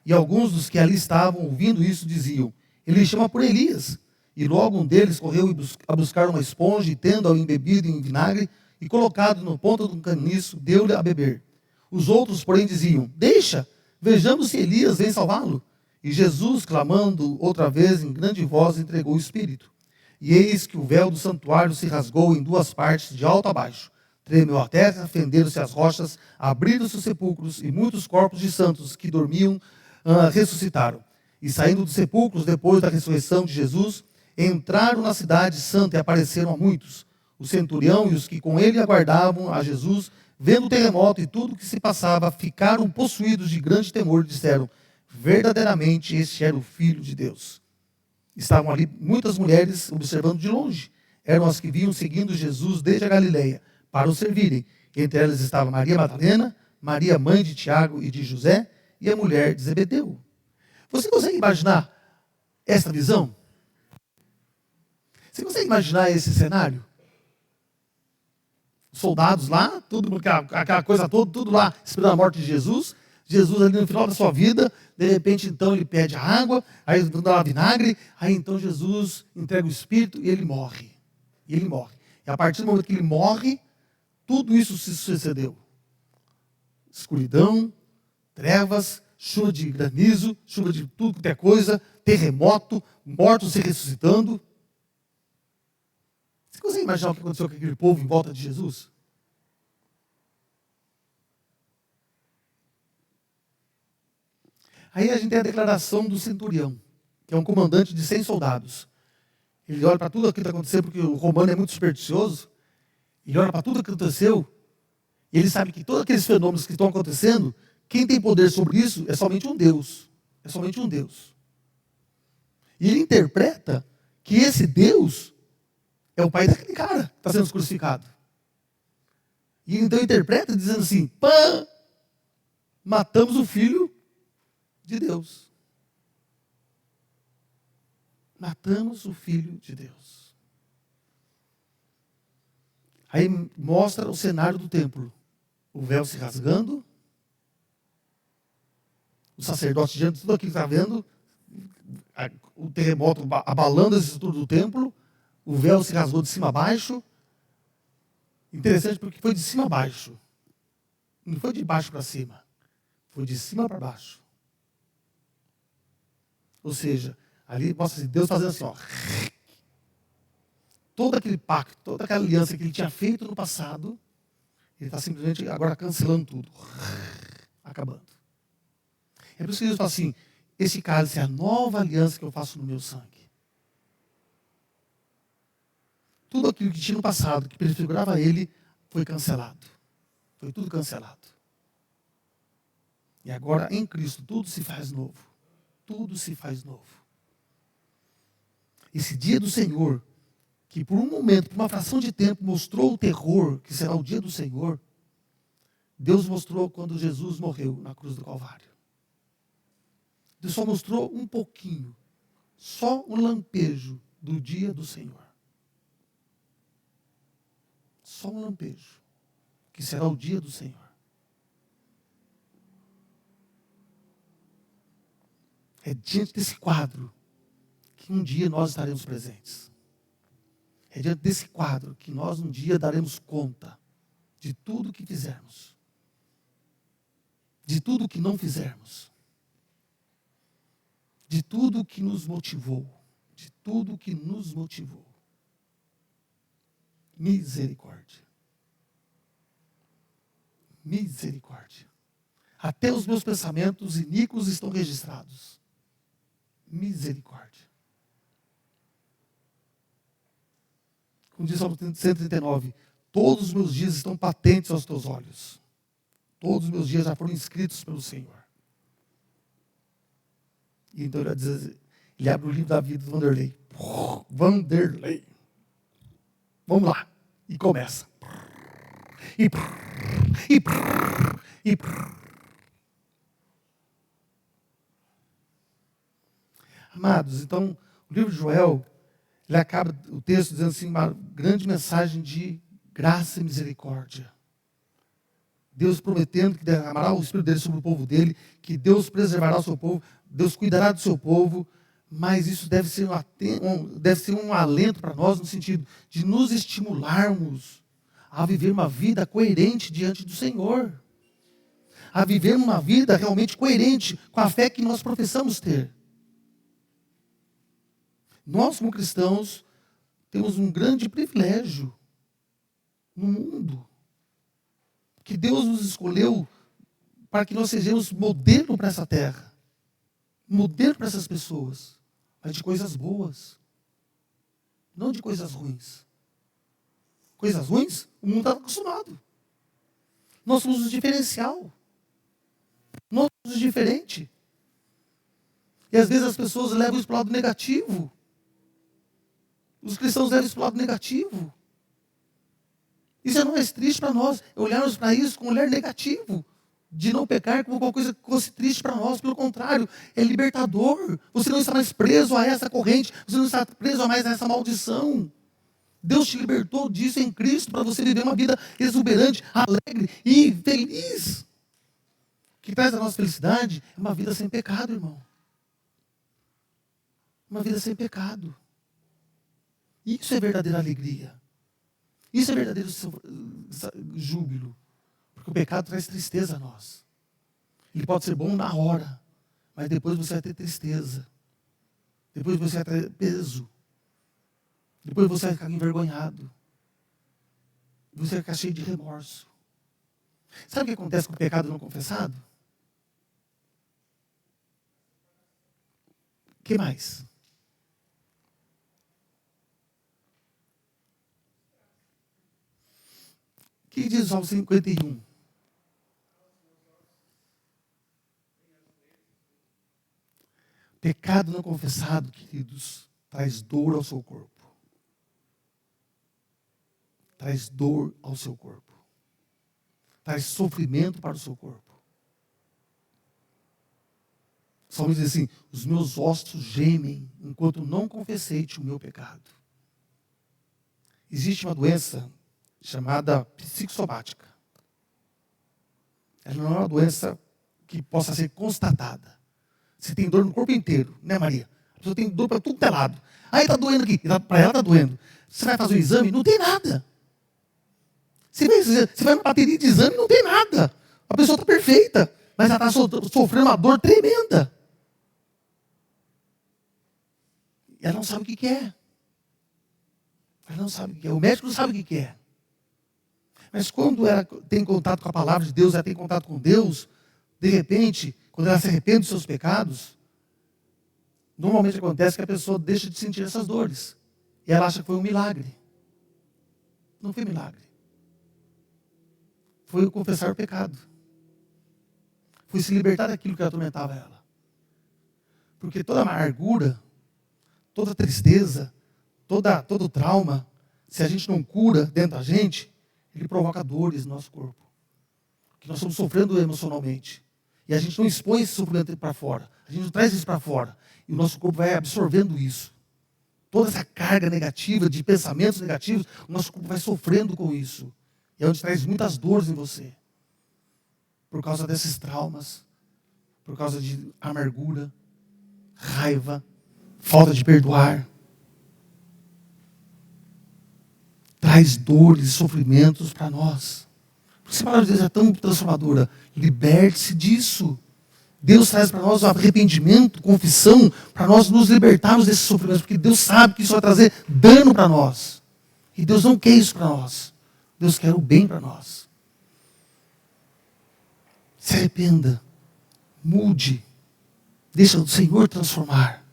E alguns dos que ali estavam ouvindo isso diziam, ele chama por Elias. E logo um deles correu a buscar uma esponja, e tendo-a embebido em vinagre, e colocado no ponta de um caniço, deu-lhe a beber. Os outros, porém, diziam, deixa, vejamos se Elias vem salvá-lo. E Jesus, clamando outra vez em grande voz, entregou o Espírito. E eis que o véu do santuário se rasgou em duas partes, de alto a baixo. Tremeu a terra, fenderam-se as rochas, abriram-se os sepulcros, e muitos corpos de santos que dormiam ressuscitaram. E saindo dos sepulcros, depois da ressurreição de Jesus, entraram na cidade santa e apareceram a muitos. O centurião e os que com ele aguardavam a Jesus, vendo o terremoto e tudo o que se passava, ficaram possuídos de grande temor e disseram: verdadeiramente este era o Filho de Deus. Estavam ali muitas mulheres observando de longe. Eram as que vinham seguindo Jesus desde a Galileia para o servirem. Entre elas estava Maria Madalena, Maria, mãe de Tiago e de José, e a mulher de Zebedeu. Você consegue imaginar esta visão? Você consegue imaginar esse cenário? Soldados lá, tudo, aquela coisa toda, tudo lá, esperando a morte de Jesus. Jesus ali no final da sua vida, de repente então ele pede a água, aí dá lá vinagre, aí então Jesus entrega o Espírito e ele morre. E ele morre. E a partir do momento que ele morre, tudo isso se sucedeu. Escuridão, trevas, chuva de granizo, chuva de tudo que é coisa, terremoto, mortos se ressuscitando. Você consegue imaginar o que aconteceu com aquele povo em volta de Jesus? Aí a gente tem a declaração do centurião, que é um comandante de 100 soldados. Ele olha para tudo aquilo que está acontecendo, porque o romano é muito supersticioso. Ele olha para tudo o que aconteceu, e ele sabe que todos aqueles fenômenos que estão acontecendo, quem tem poder sobre isso é somente um Deus. É somente um Deus. E ele interpreta que esse Deus é o pai daquele cara que está sendo crucificado. E então interpreta dizendo assim: pã, matamos o Filho de Deus. Matamos o Filho de Deus. Aí mostra o cenário do templo. O véu se rasgando. O sacerdote diante de tudo aquilo que está vendo. O terremoto abalando a estrutura do templo. O véu se rasgou de cima a baixo. Interessante porque foi de cima a baixo. Não foi de baixo para cima. Foi de cima para baixo. Ou seja, ali mostra assim, Deus fazendo assim, ó. Todo aquele pacto, toda aquela aliança que ele tinha feito no passado, ele está simplesmente agora cancelando tudo. Acabando. É por isso que Deus fala assim: esse cálice é a nova aliança que eu faço no meu sangue. Tudo aquilo que tinha no passado, que prefigurava ele, foi cancelado. Foi tudo cancelado. E agora, em Cristo, tudo se faz novo. Tudo se faz novo. Esse dia do Senhor, que por um momento, por uma fração de tempo, mostrou o terror, que será o dia do Senhor, Deus mostrou quando Jesus morreu na cruz do Calvário. Deus só mostrou um pouquinho, só um lampejo do dia do Senhor. Só um lampejo, que será o dia do Senhor. É diante desse quadro que um dia nós estaremos presentes. É diante desse quadro que nós um dia daremos conta de tudo que fizermos. De tudo que não fizermos. De tudo que nos motivou. De tudo que nos motivou. Misericórdia. Misericórdia. Até os meus pensamentos iníquos estão registrados. Misericórdia. Como diz o Salmo 139, todos os meus dias estão patentes aos teus olhos. Todos os meus dias já foram escritos pelo Senhor. E então ele abre o livro da vida do Vanderlei. Vanderlei. Vamos lá. E começa. E amados, então, o livro de Joel, ele acaba o texto dizendo assim, uma grande mensagem de graça e misericórdia. Deus prometendo que derramará o Espírito dele sobre o povo dele, que Deus preservará o seu povo, Deus cuidará do seu povo, mas isso deve ser um alento para nós, no sentido de nos estimularmos a viver uma vida coerente diante do Senhor. A viver uma vida realmente coerente com a fé que nós professamos ter. Nós, como cristãos, temos um grande privilégio no mundo. Que Deus nos escolheu para que nós sejamos modelo para essa terra. Modelo para essas pessoas. Mas de coisas boas. não de coisas ruins. Coisas ruins, o mundo está acostumado. Nós somos o diferencial. Nós somos diferente. E às vezes as pessoas levam isso para o lado negativo. Os cristãos levam isso para o lado negativo. Isso é mais triste para nós. Olharmos para isso com um olhar negativo. De não pecar como alguma coisa que fosse triste para nós. Pelo contrário, é libertador. Você não está mais preso a essa corrente. Você não está preso mais a essa maldição. Deus te libertou disso em Cristo para você viver uma vida exuberante, alegre e feliz. O que traz a nossa felicidade é uma vida sem pecado, irmão. Uma vida sem pecado. Isso é verdadeira alegria. Isso é verdadeiro júbilo. Porque o pecado traz tristeza a nós. Ele pode ser bom na hora, mas depois você vai ter tristeza. Depois você vai ter peso. Depois você vai ficar envergonhado. Você vai ficar cheio de remorso. Sabe o que acontece com o pecado não confessado? O que mais? O que diz o Salmo 51? Pecado não confessado, queridos, traz dor ao seu corpo. Traz dor ao seu corpo. Traz sofrimento para o seu corpo. O Salmo diz assim: os meus ossos gemem enquanto não confessei-te o meu pecado. Existe uma doença chamada psicossomática. Ela não é uma doença que possa ser constatada. Você tem dor no corpo inteiro, né, Maria? A pessoa tem dor para tudo que é lado. Aí está doendo aqui, para ela está doendo. Você vai fazer o exame, não tem nada. Você vai na bateria de exame, não tem nada. A pessoa está perfeita, mas ela está sofrendo uma dor tremenda. E ela não sabe o que é. Ela não sabe o que é. O médico não sabe o que é. Mas quando ela tem contato com a palavra de Deus, ela tem contato com Deus, de repente, quando ela se arrepende dos seus pecados, normalmente acontece que a pessoa deixa de sentir essas dores. E ela acha que foi um milagre. Não foi milagre. Foi o confessar o pecado. Foi se libertar daquilo que atormentava ela. Porque toda amargura, toda tristeza, todo trauma, se a gente não cura dentro da gente, ele provoca dores no nosso corpo. Que nós estamos sofrendo emocionalmente. E a gente não expõe esse sofrimento para fora. A gente não traz isso para fora. E o nosso corpo vai absorvendo isso. Toda essa carga negativa, de pensamentos negativos, o nosso corpo vai sofrendo com isso. E é onde traz muitas dores em você. Por causa desses traumas. Por causa de amargura, raiva, falta de perdoar. Traz dores e sofrimentos para nós. Por isso a palavra de Deus é tão transformadora. Liberte-se disso. Deus traz para nós o arrependimento, confissão, para nós nos libertarmos desses sofrimentos, porque Deus sabe que isso vai trazer dano para nós. E Deus não quer isso para nós. Deus quer o bem para nós. Se arrependa. Mude. Deixa o Senhor transformar.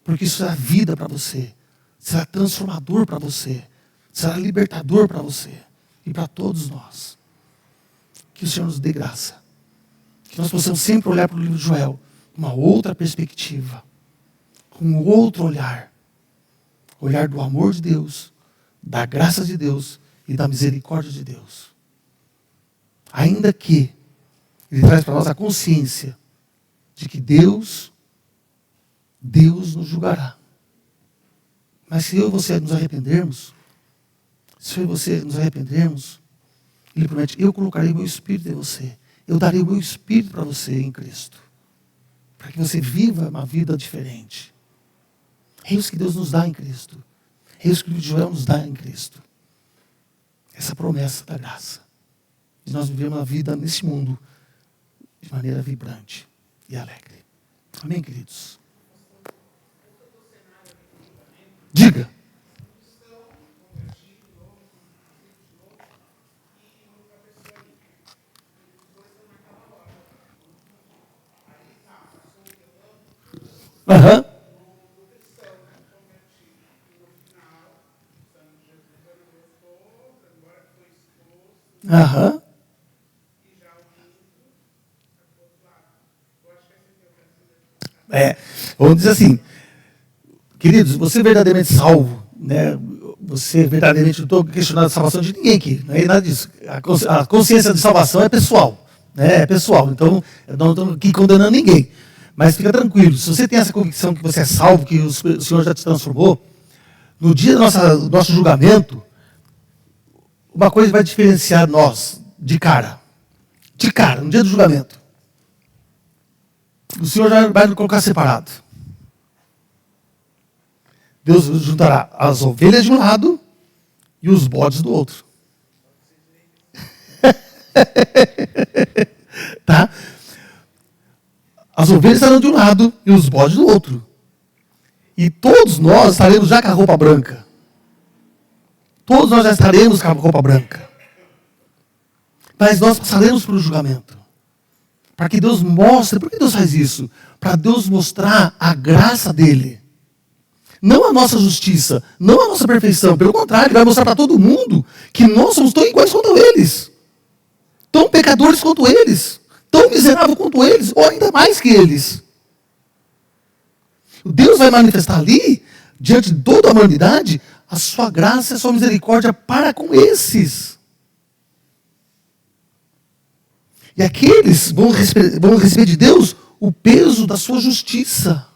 Porque isso será vida para você. Será transformador para você. Será libertador para você. E para todos nós. Que o Senhor nos dê graça. Que nós possamos sempre olhar para o livro de Joel com uma outra perspectiva. Com um outro olhar. Olhar do amor de Deus. Da graça de Deus. E da misericórdia de Deus. Ainda que ele traz para nós a consciência de que Deus nos julgará. Mas se eu e você nos arrependermos, Ele promete: eu colocarei meu Espírito em você. Eu darei o meu Espírito para você em Cristo. Para que você viva uma vida diferente. É isso que Deus nos dá em Cristo. É isso que o livro de Joel nos dá em Cristo. Essa promessa da graça. De nós vivermos uma vida nesse mundo de maneira vibrante e alegre. Amém, queridos? Diga. Aham. Vamos dizer assim, queridos, você é verdadeiramente salvo, né? Você verdadeiramente, não estou questionando a salvação de ninguém aqui, não é nada disso. A consciência de salvação é pessoal, né? É pessoal, então eu não estou aqui condenando ninguém. Mas fica tranquilo, se você tem essa convicção que você é salvo, que o Senhor já te transformou, no dia do nosso julgamento, uma coisa vai diferenciar nós de cara, no dia do julgamento. O Senhor já vai nos colocar separado. Deus juntará as ovelhas de um lado e os bodes do outro. Tá? As ovelhas estarão de um lado e os bodes do outro. E todos nós estaremos já com a roupa branca. Todos nós já estaremos com a roupa branca. Mas nós passaremos pelo julgamento. Para que Deus mostre. Por que Deus faz isso? Para Deus mostrar a graça dele. Não a nossa justiça, não a nossa perfeição. Pelo contrário, Ele vai mostrar para todo mundo que nós somos tão iguais quanto eles. Tão pecadores quanto eles. Tão miseráveis quanto eles, ou ainda mais que eles. Deus vai manifestar ali, diante de toda a humanidade, a sua graça e a sua misericórdia para com esses. E aqueles vão receber de Deus o peso da sua justiça.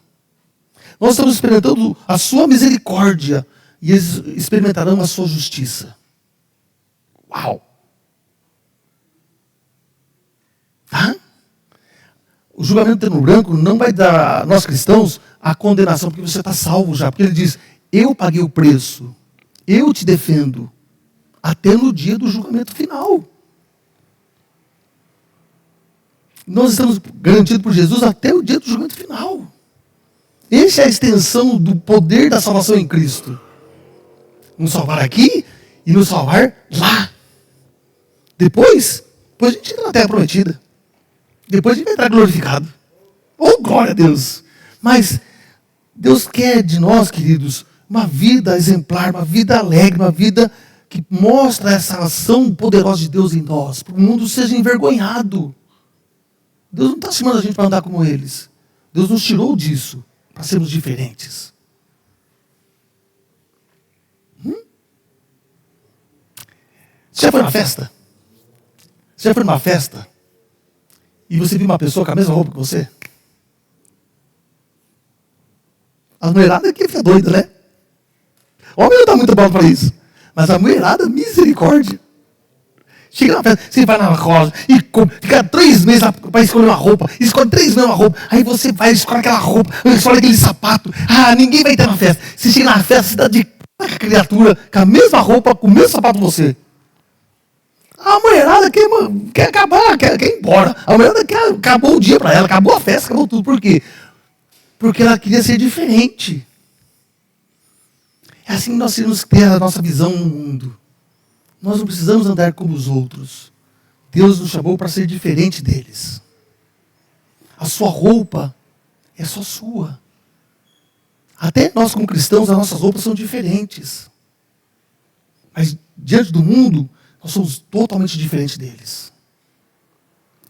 Nós estamos experimentando a sua misericórdia e eles experimentarão a sua justiça. Uau! Tá? O julgamento no branco não vai dar a nós cristãos a condenação, porque você está salvo já. Porque ele diz, eu paguei o preço, eu te defendo, até no dia do julgamento final. Nós estamos garantidos por Jesus até o dia do julgamento final. Essa é a extensão do poder da salvação em Cristo. Nos salvar aqui e nos salvar lá. Depois a gente entra na terra prometida. Depois a gente vai entrar glorificado. Oh, glória a Deus! Mas Deus quer de nós, queridos, uma vida exemplar, uma vida alegre, uma vida que mostra essa ação poderosa de Deus em nós. Para que o mundo seja envergonhado. Deus não está chamando a gente para andar como eles. Deus nos tirou disso, para sermos diferentes. Você já foi numa festa? Você já foi numa festa? E você viu uma pessoa com a mesma roupa que você? A mulherada que fica doida, né? O homem não dá muita bola para isso. Mas a mulherada, misericórdia. Chega na festa, você vai na loja e fica 3 meses para escolher uma roupa. Escolhe 3 meses uma roupa. Aí você vai, escolhe aquela roupa, escolhe aquele sapato. Ah, ninguém vai ter na festa. Você chega na festa, você dá de cara com a criatura, com a mesma roupa, com o mesmo sapato que você. A mulherada quer acabar, quer ir embora. A mulherada acabou o dia para ela, acabou a festa, acabou tudo. Por quê? Porque ela queria ser diferente. É assim que nós temos que ter a nossa visão no mundo. Nós não precisamos andar como os outros. Deus nos chamou para ser diferente deles. A sua roupa é só sua. Até nós como cristãos, as nossas roupas são diferentes. Mas diante do mundo, nós somos totalmente diferentes deles.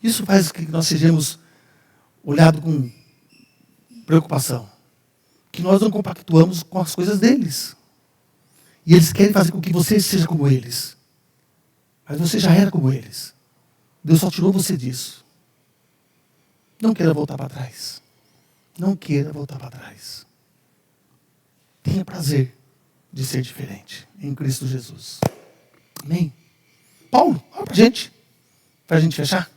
Isso faz com que nós sejamos olhados com preocupação. Que nós não compactuamos com as coisas deles. E eles querem fazer com que você seja como eles. Mas você já era como eles. Deus só tirou você disso. Não queira voltar para trás. Não queira voltar para trás. Tenha prazer de ser diferente em Cristo Jesus. Amém? Paulo, olha para a gente fechar.